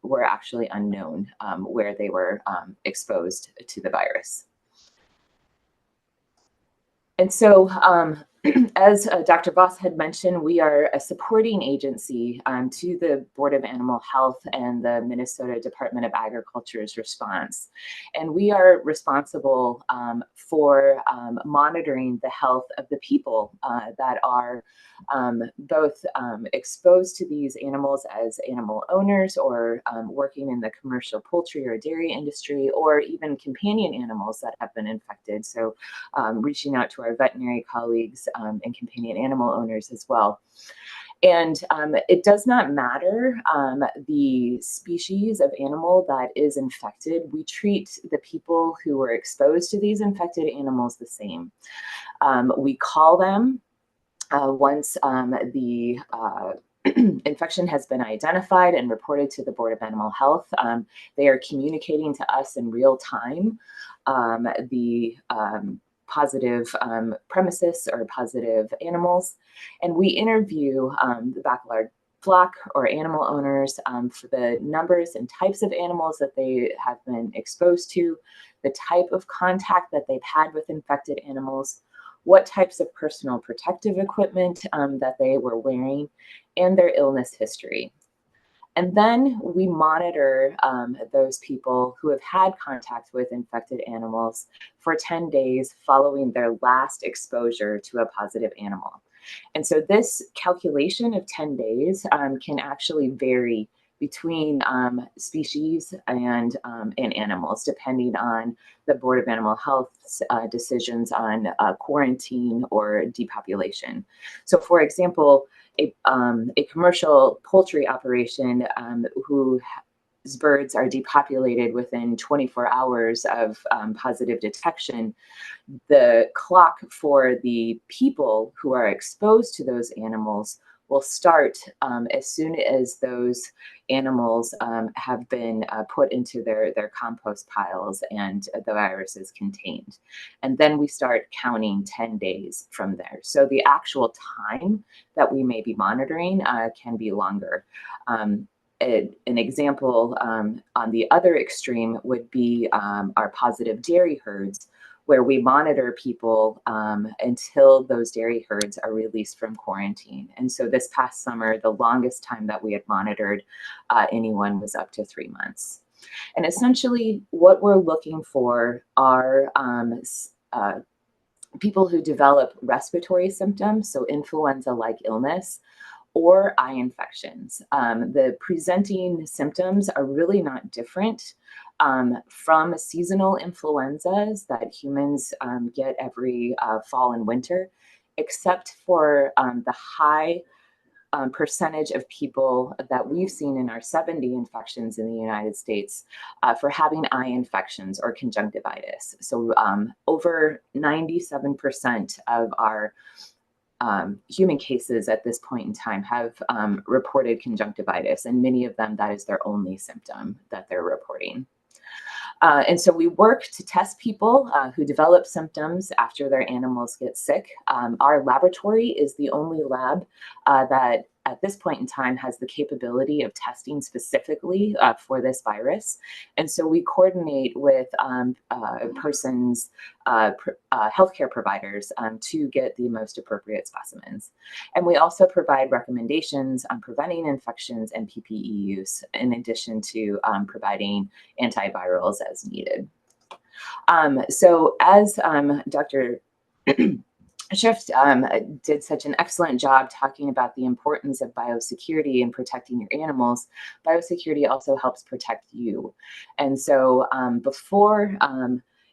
were actually unknown where they were exposed to the virus. And so, as Dr. Voss had mentioned, we are a supporting agency to the Board of Animal Health and the Minnesota Department of Agriculture's response. And we are responsible for monitoring the health of the people that are both exposed to these animals as animal owners, or working in the commercial poultry or dairy industry, or even companion animals that have been infected. So reaching out to our veterinary colleagues and companion animal owners as well. And it does not matter the species of animal that is infected. We treat the people who were exposed to these infected animals the same. We call them once the infection has been identified and reported to the Board of Animal Health. They are communicating to us in real time the positive premises or positive animals. And we interview the backyard flock or animal owners for the numbers and types of animals that they have been exposed to, the type of contact that they've had with infected animals, what types of personal protective equipment that they were wearing, and their illness history. And then we monitor those people who have had contact with infected animals for 10 days following their last exposure to a positive animal. And so this calculation of 10 days can actually vary between species and animals, depending on the Board of Animal Health's decisions on quarantine or depopulation. So, for example, a commercial poultry operation whose birds are depopulated within 24 hours of positive detection, the clock for the people who are exposed to those animals will start as soon as those animals have been put into their compost piles and the virus is contained. And then we start counting 10 days from there. So the actual time that we may be monitoring can be longer. An example on the other extreme would be our positive dairy herds, where we monitor people until those dairy herds are released from quarantine. And so this past summer, the longest time that we had monitored anyone was up to 3 months. And essentially what we're looking for are people who develop respiratory symptoms, so influenza-like illness, or eye infections. The presenting symptoms are really not different from seasonal influenzas that humans get every fall and winter, except for the high percentage of people that we've seen in our 70 infections in the United States for having eye infections or conjunctivitis. So over 97% of our human cases at this point in time have reported conjunctivitis, and many of them, that is their only symptom that they're reporting. And so we work to test people who develop symptoms after their animals get sick. Our laboratory is the only lab that at this point in time has the capability of testing specifically for this virus. And so we coordinate with persons, healthcare providers to get the most appropriate specimens. And we also provide recommendations on preventing infections and PPE use, in addition to providing antivirals as needed. So as Dr. Schiff did such an excellent job talking about the importance of biosecurity and protecting your animals, biosecurity also helps protect you. And so before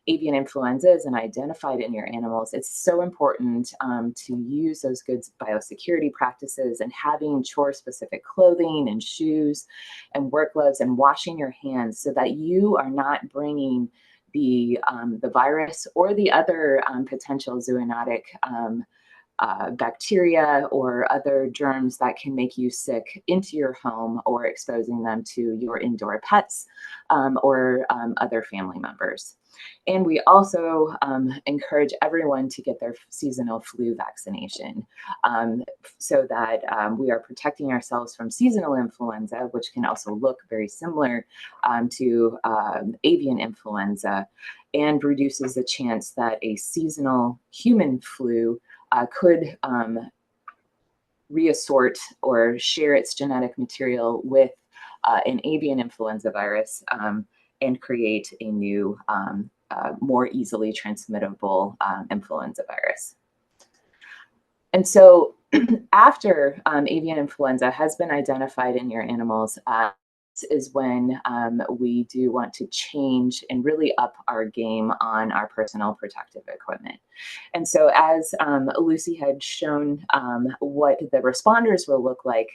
avian influenza is identified in your animals, it's so important to use those good biosecurity practices and having chore-specific clothing and shoes and work gloves and washing your hands so that you are not bringing the virus or the other potential zoonotic bacteria or other germs that can make you sick into your home, or exposing them to your indoor pets or other family members. And we also encourage everyone to get their seasonal flu vaccination so that we are protecting ourselves from seasonal influenza, which can also look very similar to avian influenza, and reduces the chance that a seasonal human flu could reassort or share its genetic material with an avian influenza virus and create a new, more easily transmittable influenza virus. And so after avian influenza has been identified in your animals, is when we do want to change and really up our game on our personal protective equipment. And so as Lucy had shown what the responders will look like,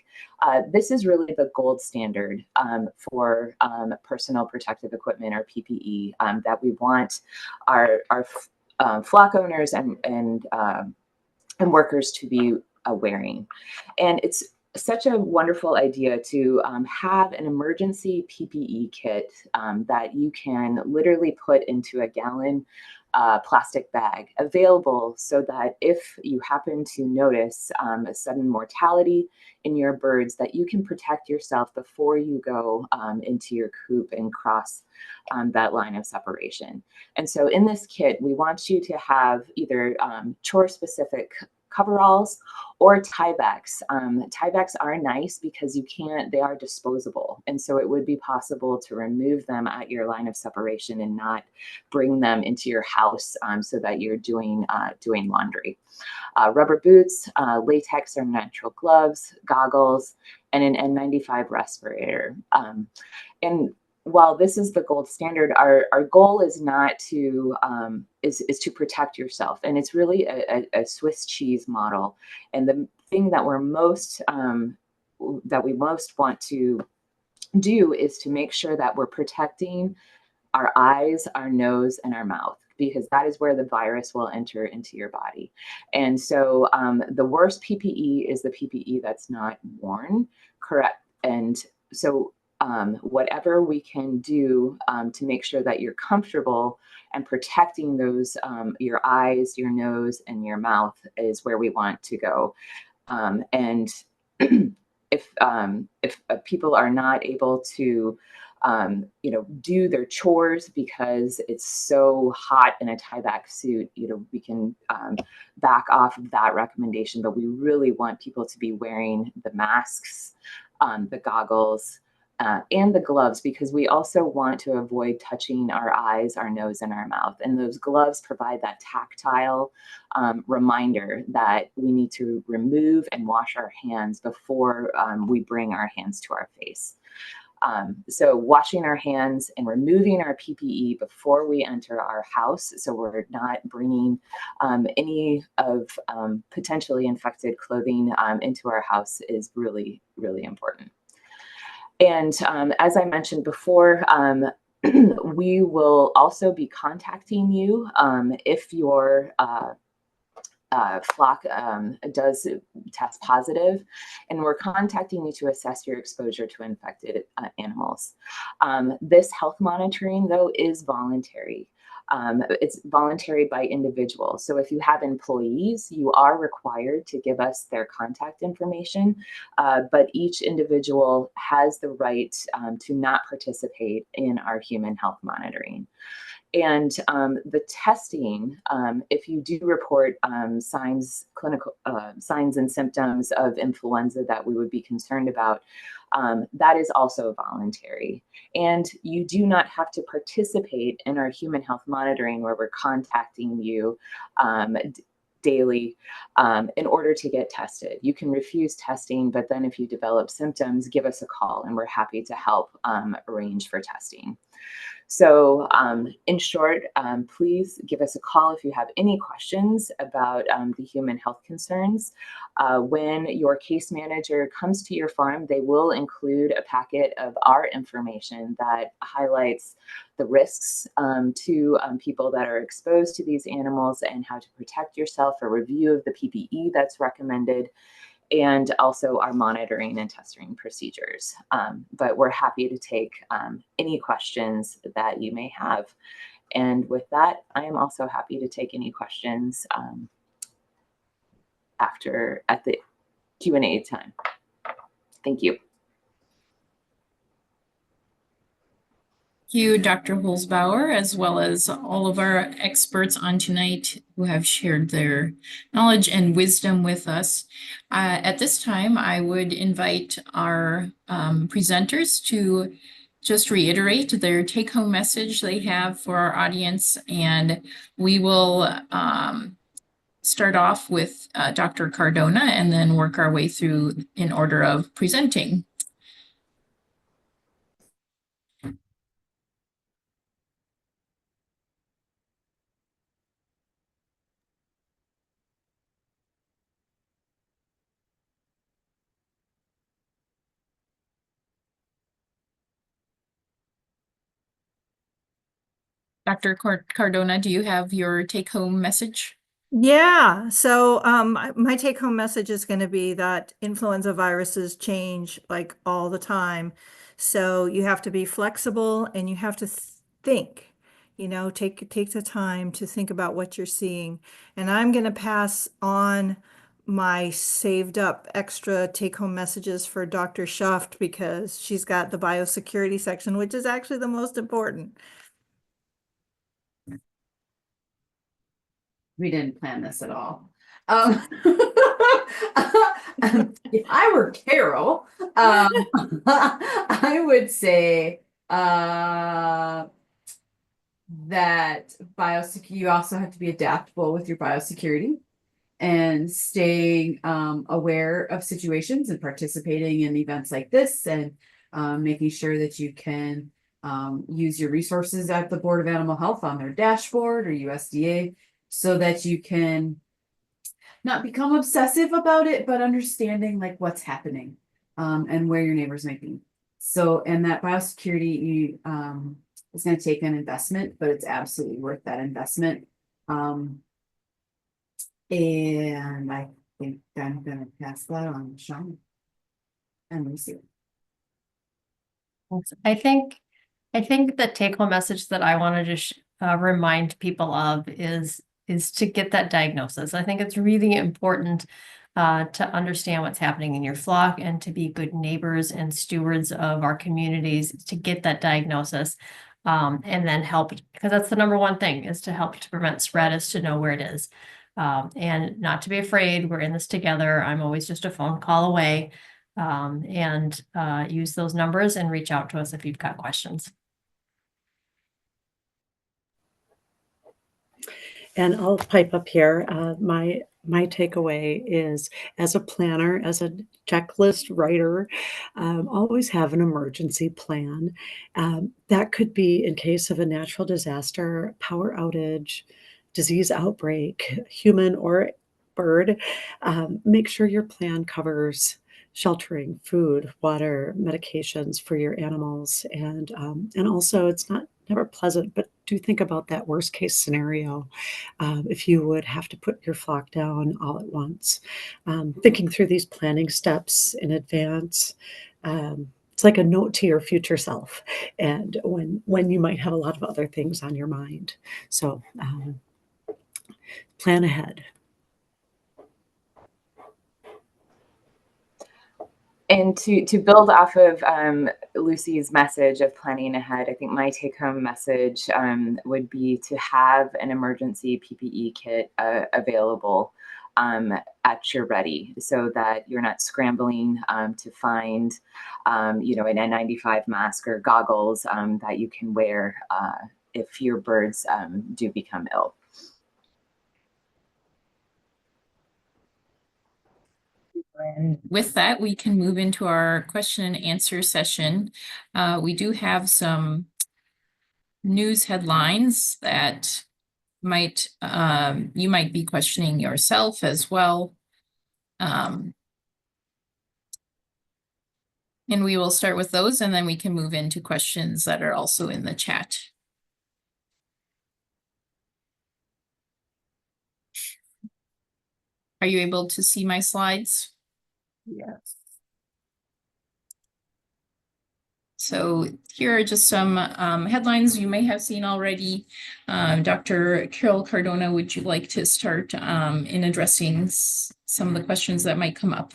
this is really the gold standard for personal protective equipment, or PPE, that we want our flock owners and workers to be wearing. And it's such a wonderful idea to have an emergency PPE kit that you can literally put into a gallon plastic bag available, so that if you happen to notice a sudden mortality in your birds, that you can protect yourself before you go into your coop and cross that line of separation. And so in this kit, we want you to have either chore-specific coveralls, or Tyveks. Tyveks are nice because they are disposable. And so it would be possible to remove them at your line of separation and not bring them into your house so that you're doing laundry. Rubber boots, latex or natural gloves, goggles, and an N95 respirator. And while this is the gold standard, our goal is not to is to protect yourself, and it's really a Swiss cheese model. And the thing that we most want to do is to make sure that we're protecting our eyes, our nose, and our mouth, because that is where the virus will enter into your body. And so the worst PPE is the PPE that's not worn, correct? And so whatever we can do to make sure that you're comfortable and protecting those, your eyes, your nose, and your mouth is where we want to go. And if people are not able to do their chores because it's so hot in a Tyvek suit, we can back off of that recommendation, but we really want people to be wearing the masks, the goggles, and the gloves, because we also want to avoid touching our eyes, our nose, and our mouth. And those gloves provide that tactile reminder that we need to remove and wash our hands before we bring our hands to our face. So washing our hands and removing our PPE before we enter our house, so we're not bringing any of potentially infected clothing into our house, is really, really important. And as I mentioned before, we will also be contacting you if your flock does test positive, and we're contacting you to assess your exposure to infected animals. This health monitoring, though, is voluntary. It's voluntary by individual. So if you have employees, you are required to give us their contact information, but each individual has the right to not participate in our human health monitoring. And the testing, if you do report clinical signs and symptoms of influenza that we would be concerned about, that is also voluntary. And you do not have to participate in our human health monitoring, where we're contacting you daily in order to get tested. You can refuse testing, but then if you develop symptoms, give us a call and we're happy to help arrange for testing. So in short, please give us a call if you have any questions about the human health concerns. When your case manager comes to your farm, they will include a packet of our information that highlights the risks to people that are exposed to these animals and how to protect yourself, a review of the PPE that's recommended, and also our monitoring and testing procedures. But we're happy to take any questions that you may have. And with that, I am also happy to take any questions at the Q&A time. Thank you. Thank you, Dr. Holzbauer, as well as all of our experts on tonight who have shared their knowledge and wisdom with us. At this time, I would invite our presenters to just reiterate their take-home message they have for our audience, and we will start off with Dr. Cardona and then work our way through in order of presenting. Dr. Cardona, do you have your take-home message? Yeah, so my take-home message is going to be that influenza viruses change like all the time. So you have to be flexible and you have to think, take the time to think about what you're seeing. And I'm going to pass on my saved up extra take-home messages for Dr. Schaft, because she's got the biosecurity section, which is actually the most important. We didn't plan this at all. Um, if I were Carol, I would say that you also have to be adaptable with your biosecurity and staying aware of situations and participating in events like this, and making sure that you can use your resources at the Board of Animal Health on their dashboard or USDA, so that you can not become obsessive about it, but understanding like what's happening and where your neighbors might be. So, and that biosecurity is going to take an investment, but it's absolutely worth that investment. And I think I'm going to pass that on to Sean and Lucy. I think the take home message that I wanted to remind people of is to get that diagnosis. I think it's really important to understand what's happening in your flock and to be good neighbors and stewards of our communities to get that diagnosis. And then help, because that's the number one thing, is to help to prevent spread, is to know where it is. And not to be afraid. We're in this together. I'm always just a phone call away. And use those numbers and reach out to us if you've got questions. And I'll pipe up here. My takeaway is, as a planner, as a checklist writer, always have an emergency plan. That could be in case of a natural disaster, power outage, disease outbreak, human or bird. Make sure your plan covers sheltering, food, water, medications for your animals, and also it's never pleasant, but do think about that worst case scenario. If you would have to put your flock down all at once, thinking through these planning steps in advance. It's like a note to your future self, and when you might have a lot of other things on your mind. So plan ahead. And to build off of Lucy's message of planning ahead, I think my take-home message would be to have an emergency PPE kit available at your ready, so that you're not scrambling to find, an N95 mask or goggles that you can wear if your birds do become ill. And with that, we can move into our question and answer session. We do have some news headlines that might you might be questioning yourself as well. And we will start with those, and then we can move into questions that are also in the chat. Are you able to see my slides? Yes. So here are just some headlines you may have seen already. Dr. Carol Cardona, would you like to start in addressing some of the questions that might come up?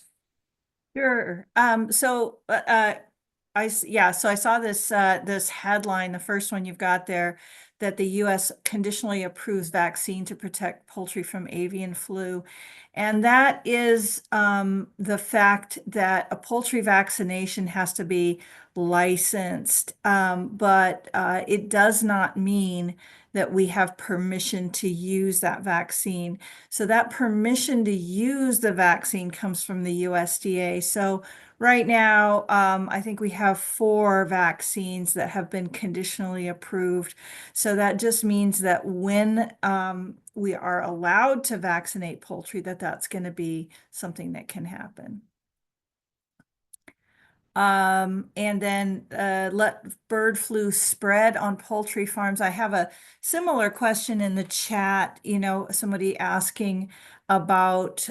Sure. So I saw this this headline, the first one you've got there, that the U.S. conditionally approves vaccine to protect poultry from avian flu. And that is the fact that a poultry vaccination has to be licensed, but it does not mean that we have permission to use that vaccine. So that permission to use the vaccine comes from the USDA. So right now, I think we have 4 vaccines that have been conditionally approved. So that just means that when we are allowed to vaccinate poultry, that's going to be something that can happen. And then let bird flu spread on poultry farms. I have a similar question in the chat, somebody asking about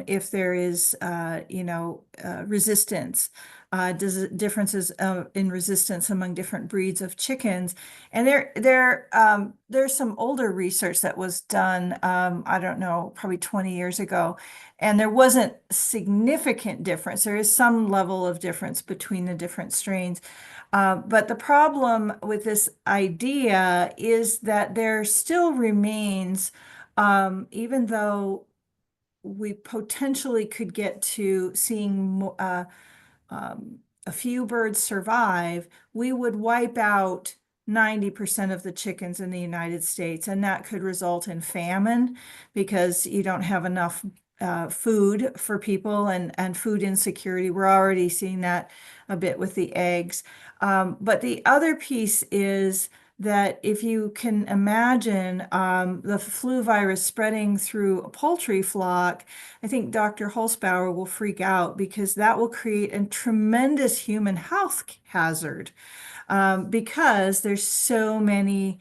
if there is, resistance. Differences in resistance among different breeds of chickens. And there's some older research that was done, I don't know, probably 20 years ago. And there wasn't significant difference. There is some level of difference between the different strains. But the problem with this idea is that there still remains, even though we potentially could get to seeing a few birds survive, we would wipe out 90% of the chickens in the United States, and that could result in famine because you don't have enough food for people and food insecurity. We're already seeing that a bit with the eggs. But the other piece is that if you can imagine the flu virus spreading through a poultry flock, I think Dr. Holzbauer will freak out because that will create a tremendous human health hazard because there's so many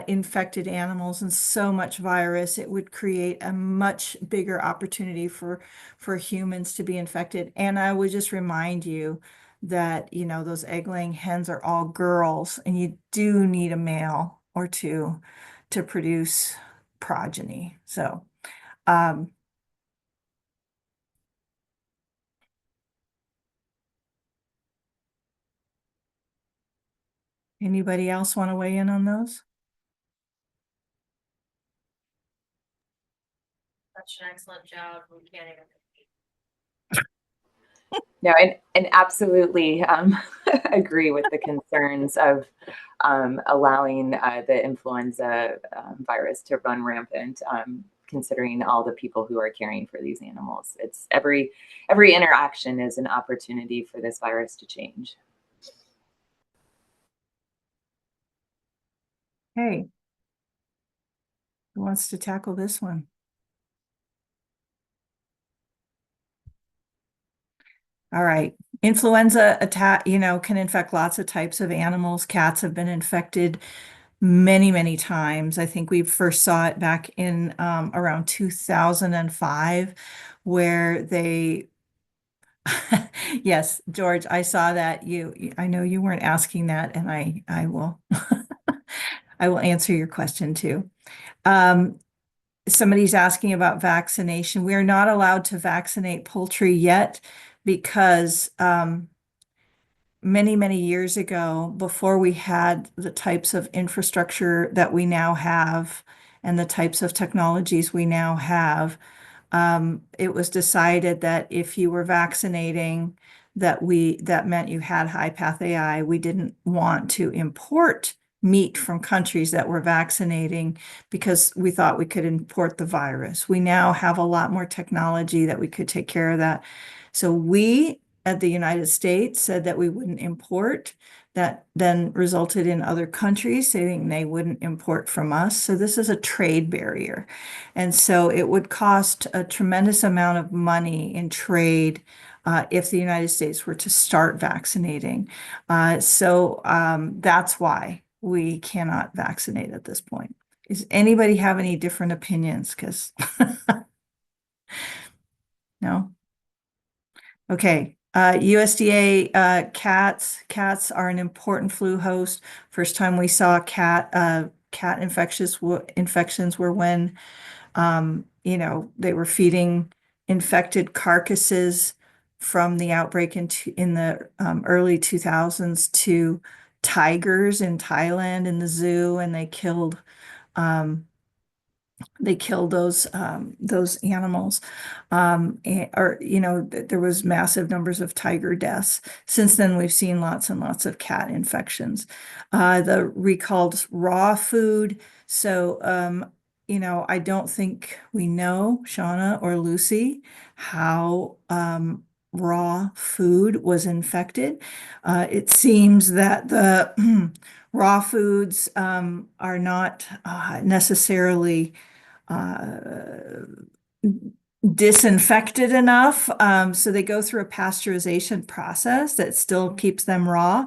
infected animals and so much virus. It would create a much bigger opportunity for humans to be infected. And I would just remind you that, you know, those egg-laying hens are all girls, and you do need a male or two to produce progeny. So, anybody else want to weigh in on those? Such an excellent job. We can't even. No, and absolutely agree with the concerns of allowing the influenza virus to run rampant, considering all the people who are caring for these animals. It's every interaction is an opportunity for this virus to change. Hey, who wants to tackle this one? All right. Influenza attack, you know, can infect lots of types of animals. Cats have been infected many, many times. I think we first saw it back in around 2005, where they, yes, George, I saw that. I know you weren't asking that, and I will, I will answer your question too. Somebody's asking about vaccination. We are not allowed to vaccinate poultry yet because many, many years ago, before we had the types of infrastructure that we now have and the types of technologies we now have, it was decided that if you were vaccinating, that meant you had high path AI. We didn't want to import meat from countries that were vaccinating because we thought we could import the virus. We now have a lot more technology that we could take care of that. So we at the United States said that we wouldn't import. That then resulted in other countries saying they wouldn't import from us. So this is a trade barrier. And so it would cost a tremendous amount of money in trade if the United States were to start vaccinating. So that's why we cannot vaccinate at this point. Does anybody have any different opinions? Because no? Okay. USDA cats are an important flu host. First time we saw cat infections were when you know, they were feeding infected carcasses from the outbreak in the early 2000s to tigers in Thailand in the zoo, and they killed those animals. Or, you know, there was massive numbers of tiger deaths. Since then, we've seen lots and lots of cat infections. The recalled raw food. So, you know, I don't think we know, Shauna or Lucy, how raw food was infected. It seems that the raw foods are not necessarily disinfected enough. So they go through a pasteurization process that still keeps them raw,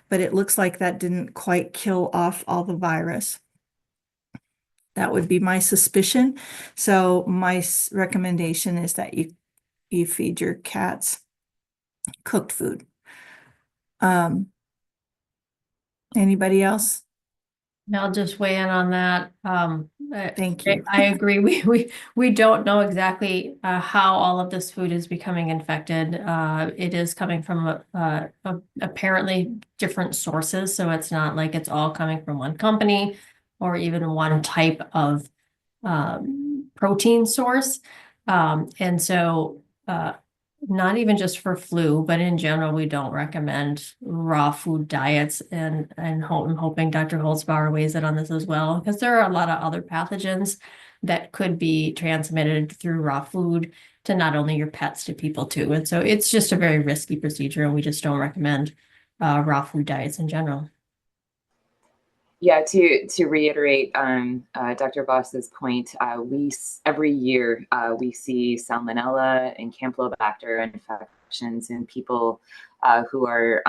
but it looks like that didn't quite kill off all the virus. That would be my suspicion. So my recommendation is that you feed your cats cooked food. Anybody else? I'll just weigh in on that. Thank you. I agree. We don't know exactly how all of this food is becoming infected. It is coming from apparently different sources, so it's not like it's all coming from one company or even one type of protein source. And so, not even just for flu, but in general, we don't recommend raw food diets. And I'm hoping Dr. Holzbauer weighs in on this as well, because there are a lot of other pathogens that could be transmitted through raw food to not only your pets, to people too. And so it's just a very risky procedure, and we just don't recommend raw food diets in general. Yeah, to reiterate Dr. Voss's point, every year we see Salmonella and Campylobacter infections in people who are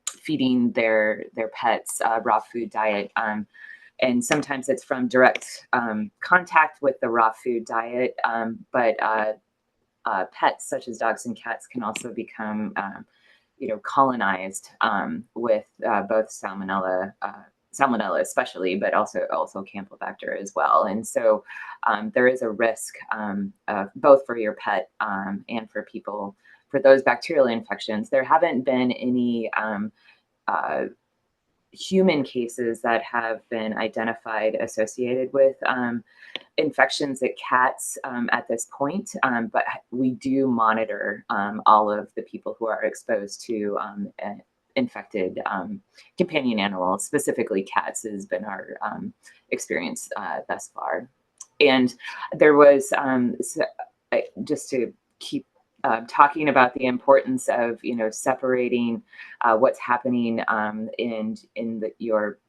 feeding their pets raw food diet. And sometimes it's from direct contact with the raw food diet, but pets such as dogs and cats can also become colonized with both Salmonella especially, but also Campylobacter as well. And so there is a risk both for your pet and for people for those bacterial infections. There haven't been any human cases that have been identified associated with infections at cats at this point, but we do monitor all of the people who are exposed to infected companion animals, specifically cats, has been our experience thus far. And there was, just to keep talking about the importance of, separating what's happening in your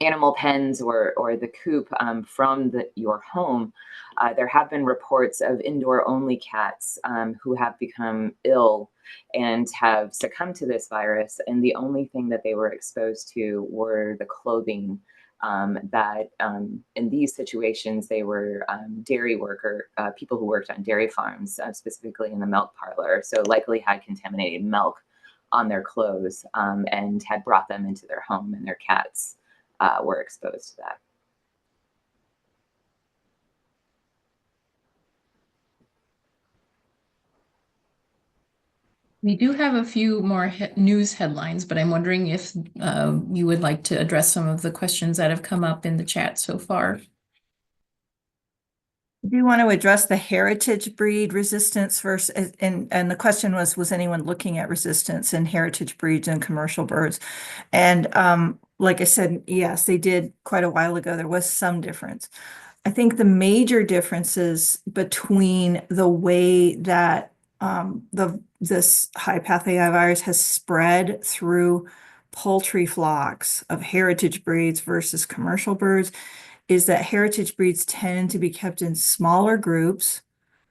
animal pens or the coop from your home. There have been reports of indoor only cats who have become ill and have succumbed to this virus. And the only thing that they were exposed to were the clothing that in these situations, they were dairy people who worked on dairy farms, specifically in the milk parlor. So likely had contaminated milk on their clothes and had brought them into their home, and their cats were exposed to that. We do have a few more news headlines, but I'm wondering if you would like to address some of the questions that have come up in the chat so far. Do you want to address the heritage breed resistance versus, and the question was anyone looking at resistance in heritage breeds and commercial birds? And like I said, yes, they did quite a while ago. There was some difference. I think the major differences between the way that this high path AI virus has spread through poultry flocks of heritage breeds versus commercial birds is that heritage breeds tend to be kept in smaller groups,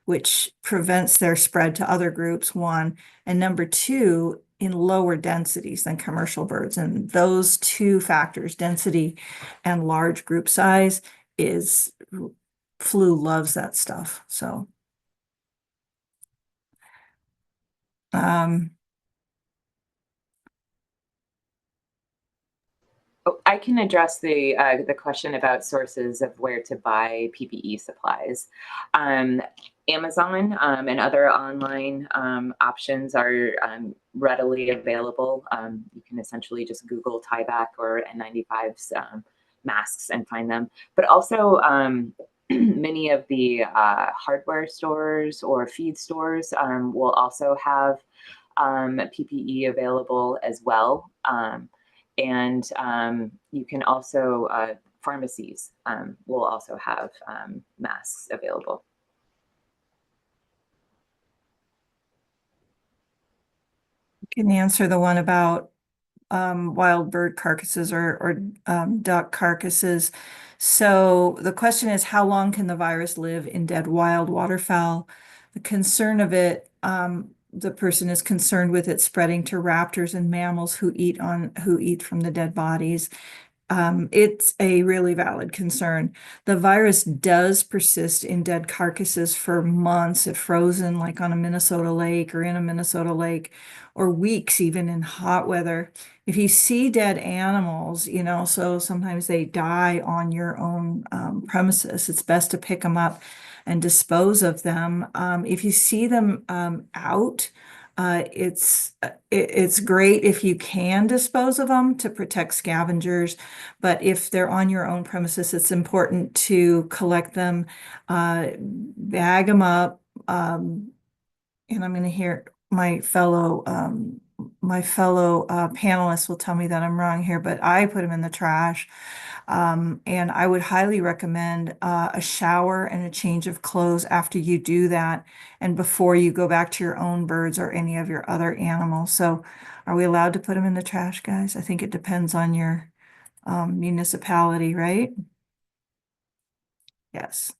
which prevents their spread to other groups, one, and number two, in lower densities than commercial birds. And those two factors, density and large group size, flu loves that stuff. So I can address the question about sources of where to buy PPE supplies. Amazon and other online options are readily available. You can essentially just Google tieback or N95s masks and find them. But also many of the hardware stores or feed stores will also have PPE available as well. And you can also, pharmacies will also have masks available. can answer the one about wild bird carcasses or duck carcasses. So the question is, how long can the virus live in dead wild waterfowl? The concern of it, the person is concerned with it spreading to raptors and mammals who eat from the dead bodies. It's a really valid concern. The virus does persist in dead carcasses for months if frozen, like on a Minnesota lake or in a Minnesota lake, or weeks even in hot weather. If you see dead animals, so sometimes they die on your own premises, it's best to pick them up and dispose of them. If you see them out, it's great if you can dispose of them to protect scavengers, but if they're on your own premises, it's important to collect them, bag them up, and I'm going to hear my fellow panelists will tell me that I'm wrong here, but I put them in the trash. And I would highly recommend a shower and a change of clothes after you do that and before you go back to your own birds or any of your other animals. So are we allowed to put them in the trash, guys? I think it depends on your municipality, right? Yes.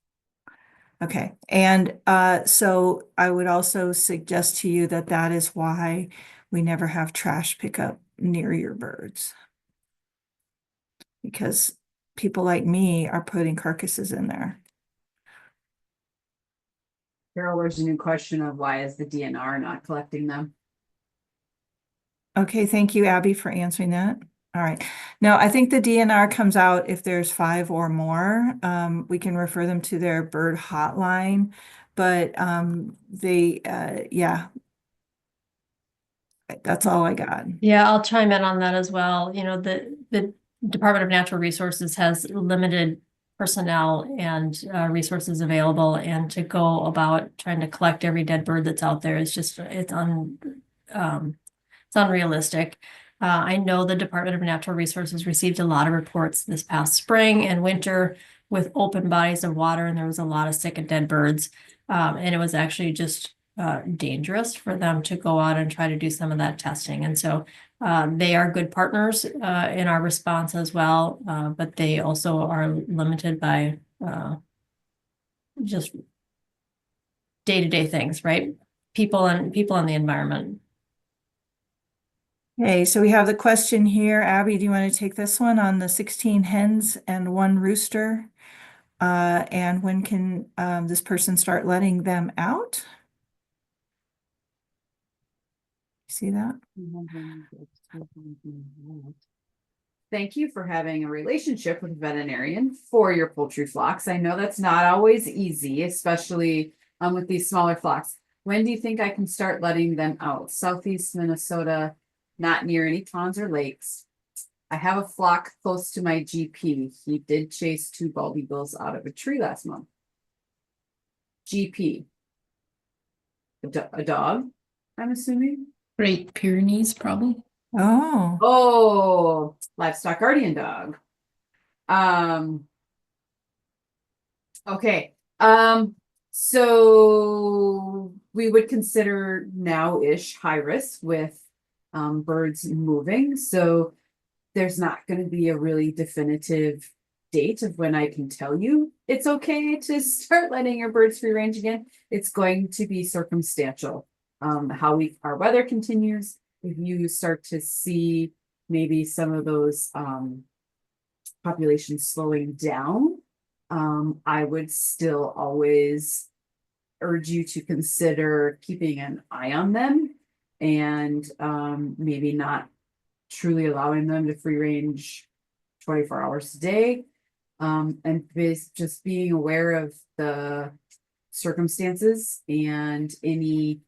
Okay. And so I would also suggest to you that that is why we never have trash pickup near your birds. Because people like me are putting carcasses in there. Carol, there's a new question of why is the DNR not collecting them? Okay, thank you, Abby, for answering that. All right. Now, I think the DNR comes out if there's 5 or more. We can refer them to their bird hotline, but yeah, that's all I got. Yeah, I'll chime in on that as well. You know, the Department of Natural Resources has limited personnel and resources available, and to go about trying to collect every dead bird that's out there is just it's unrealistic. I know the Department of Natural Resources received a lot of reports this past spring and winter with open bodies of water, and there was a lot of sick and dead birds. And it was actually just dangerous for them to go out and try to do some of that testing. And so they are good partners in our response as well, but they also are limited by just day-to-day things, right? People and the environment. Okay, so we have the question here. Abby, do you want to take this one on the 16 hens and 1 rooster? And when can this person start letting them out? See that? Thank you for having a relationship with a veterinarian for your poultry flocks. I know that's not always easy, especially with these smaller flocks. When do you think I can start letting them out? Southeast Minnesota, not near any ponds or lakes. I have a flock close to my GP. He did chase 2 bald eagles out of a tree last month. GP. A dog, I'm assuming. Great Pyrenees, probably. Oh, Oh, livestock guardian dog. Okay. So we would consider now-ish high risk with birds moving. So there's not going to be a really definitive date of when I can tell you it's okay to start letting your birds free range again. It's going to be circumstantial. How our weather continues. If you start to see maybe some of those populations slowing down, I would still always urge you to consider keeping an eye on them and maybe not truly allowing them to free range 24 hours a day. And just being aware of the circumstances and any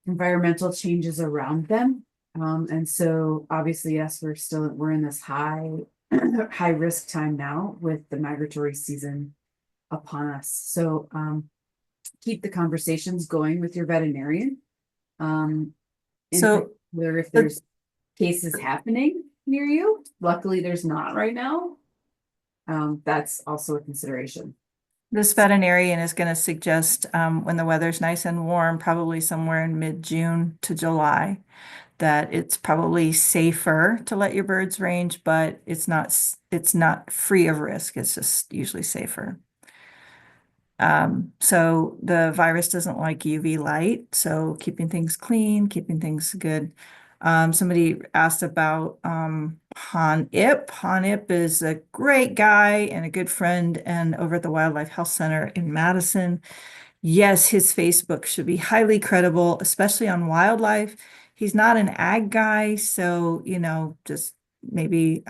environmental changes around them. And so obviously, yes, we're in this high risk time now with the migratory season upon us. So keep the conversations going with your veterinarian. so if there's cases happening near you, luckily there's not right now. That's also a consideration. this veterinarian is going to suggest when the weather's nice and warm, probably somewhere in mid-June to July, that it's probably safer to let your birds range, but it's not free of risk. It's just usually safer. So the virus doesn't like UV light, so keeping things clean, keeping things good. Somebody asked about Han Ip. Han Ip is a great guy and a good friend, and over at the Wildlife Health Center in Madison. Yes, his Facebook should be highly credible, especially on wildlife. He's not an ag guy, so just maybe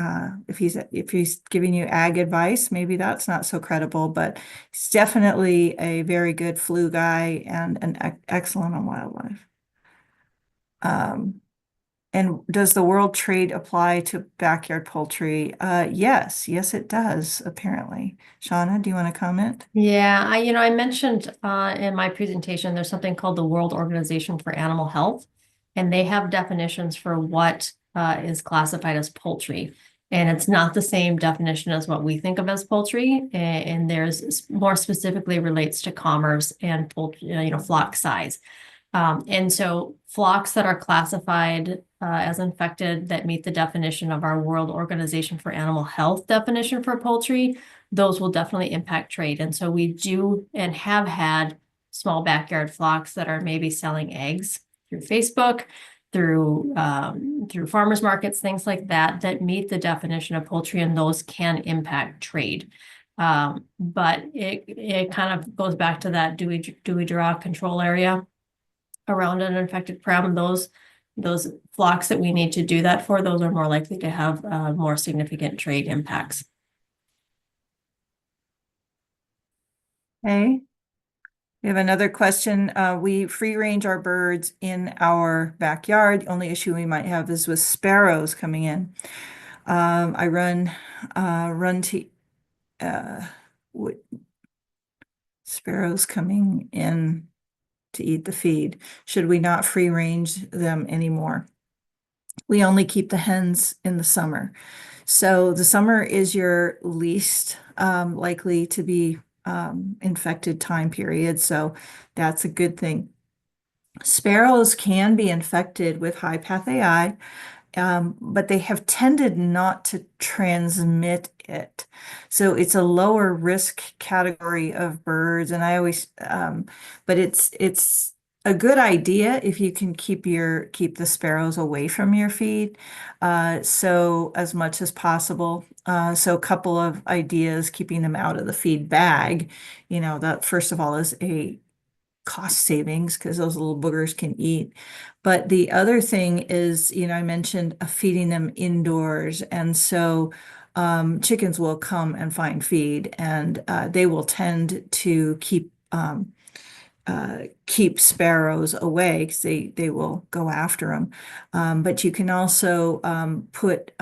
if he's giving you ag advice, maybe that's not so credible, but he's definitely a very good flu guy and an excellent on wildlife. And does the world trade apply to backyard poultry? Yes, it does, apparently. Shauna, do you want to comment? Yeah, I mentioned in my presentation, there's something called the World Organization for Animal Health, and they have definitions for what is classified as poultry. And it's not the same definition as what we think of as poultry, and there's more specifically relates to commerce and poultry, flock size. And so flocks that are classified as infected that meet the definition of our World Organization for Animal Health definition for poultry, those will definitely impact trade. And so we do and have had small backyard flocks that are maybe selling eggs through Facebook, through farmers markets, things like that, that meet the definition of poultry, and those can impact trade. But it kind of goes back to that, do we draw a control area around an infected prem? Those flocks that we need to do that for, those are more likely to have more significant trade impacts. Okay. We have another question. We free range our birds in our backyard. The only issue we might have is with sparrows coming in. I run to sparrows coming in to eat the feed. Should we not free range them anymore? We only keep the hens in the summer. So the summer is your least likely to be infected time period. So that's a good thing. Sparrows can be infected with high path AI, but they have tended not to transmit it. So it's a lower risk category of birds. And I always, but it's a good idea if you can keep the sparrows away from your feed, so as much as possible. So a couple of ideas, keeping them out of the feed bag, that first of all is a cost savings because those little boogers can eat. But the other thing is, I mentioned feeding them indoors. And so chickens will come and find feed, and they will tend to keep sparrows away because they will go after them. But you can also put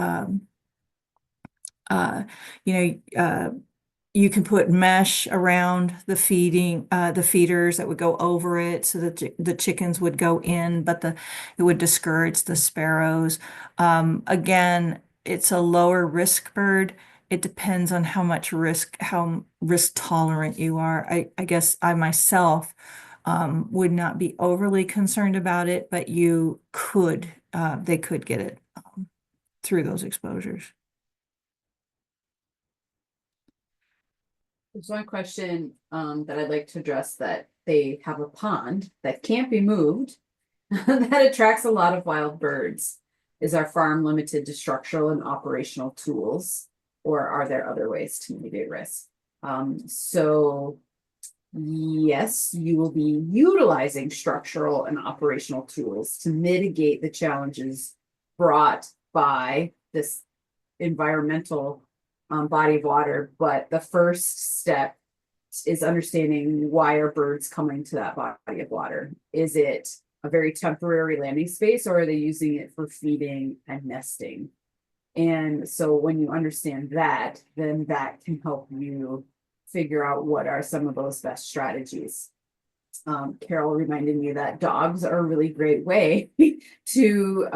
you can put mesh around the feeders that would go over it so that the chickens would go in, but it would discourage the sparrows. Again, it's a lower risk bird. It depends on how risk tolerant you are. I guess I myself would not be overly concerned about it, but they could get it through those exposures. There's one question that I'd like to address, that they have a pond that can't be moved that attracts a lot of wild birds. Is our farm limited to structural and operational tools, or are there other ways to mitigate risk? So yes, you will be utilizing structural and operational tools to mitigate the challenges brought by this environmental body of water. But the first step is understanding, why are birds coming to that body of water? Is it a very temporary landing space, or are they using it for feeding and nesting? And so when you understand that, then that can help you figure out what are some of those best strategies. Carol reminded me that dogs are a really great way to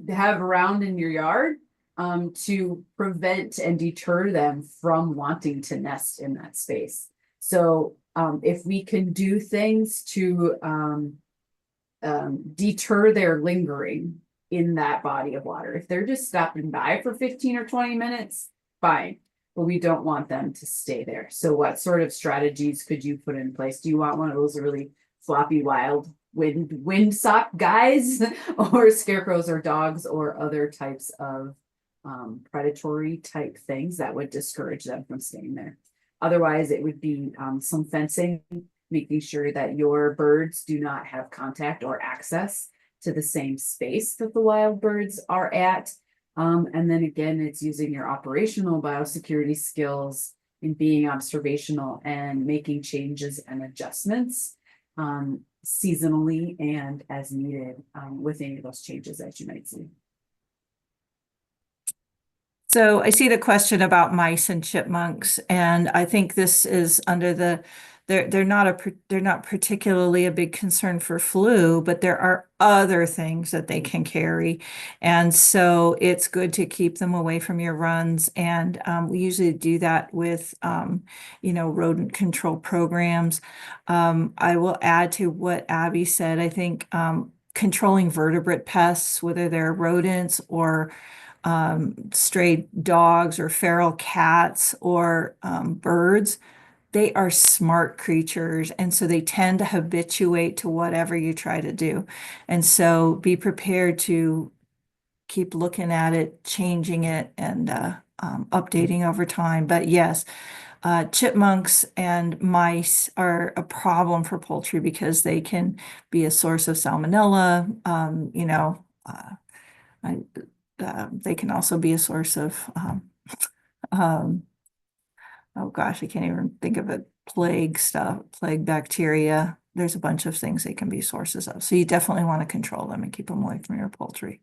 have around in your yard, to prevent and deter them from wanting to nest in that space. So if we can do things to deter their lingering in that body of water, if they're just stopping by for 15 or 20 minutes, fine, but we don't want them to stay there. So what sort of strategies could you put in place? Do you want one of those really floppy wild windsock guys, or scarecrows, or dogs, or other types of predatory type things that would discourage them from staying there? Otherwise, it would be some fencing, making sure that your birds do not have contact or access to the same space that the wild birds are at. And then again, it's using your operational biosecurity skills in being observational and making changes and adjustments seasonally and as needed with any of those changes that you might see. So I see the question about mice and chipmunks, and I think this is under the, they're not particularly a big concern for flu, but there are other things that they can carry. And so it's good to keep them away from your runs. And we usually do that with, rodent control programs. I will add to what Abby said. I think controlling vertebrate pests, whether they're rodents or stray dogs or feral cats or birds, they are smart creatures. And so they tend to habituate to whatever you try to do. And so be prepared to keep looking at it, changing it, and updating over time. But yes, chipmunks and mice are a problem for poultry because they can be a source of salmonella. They can also be a source of, oh gosh, I can't even think of it, plague bacteria. There's a bunch of things they can be sources of. So you definitely want to control them and keep them away from your poultry.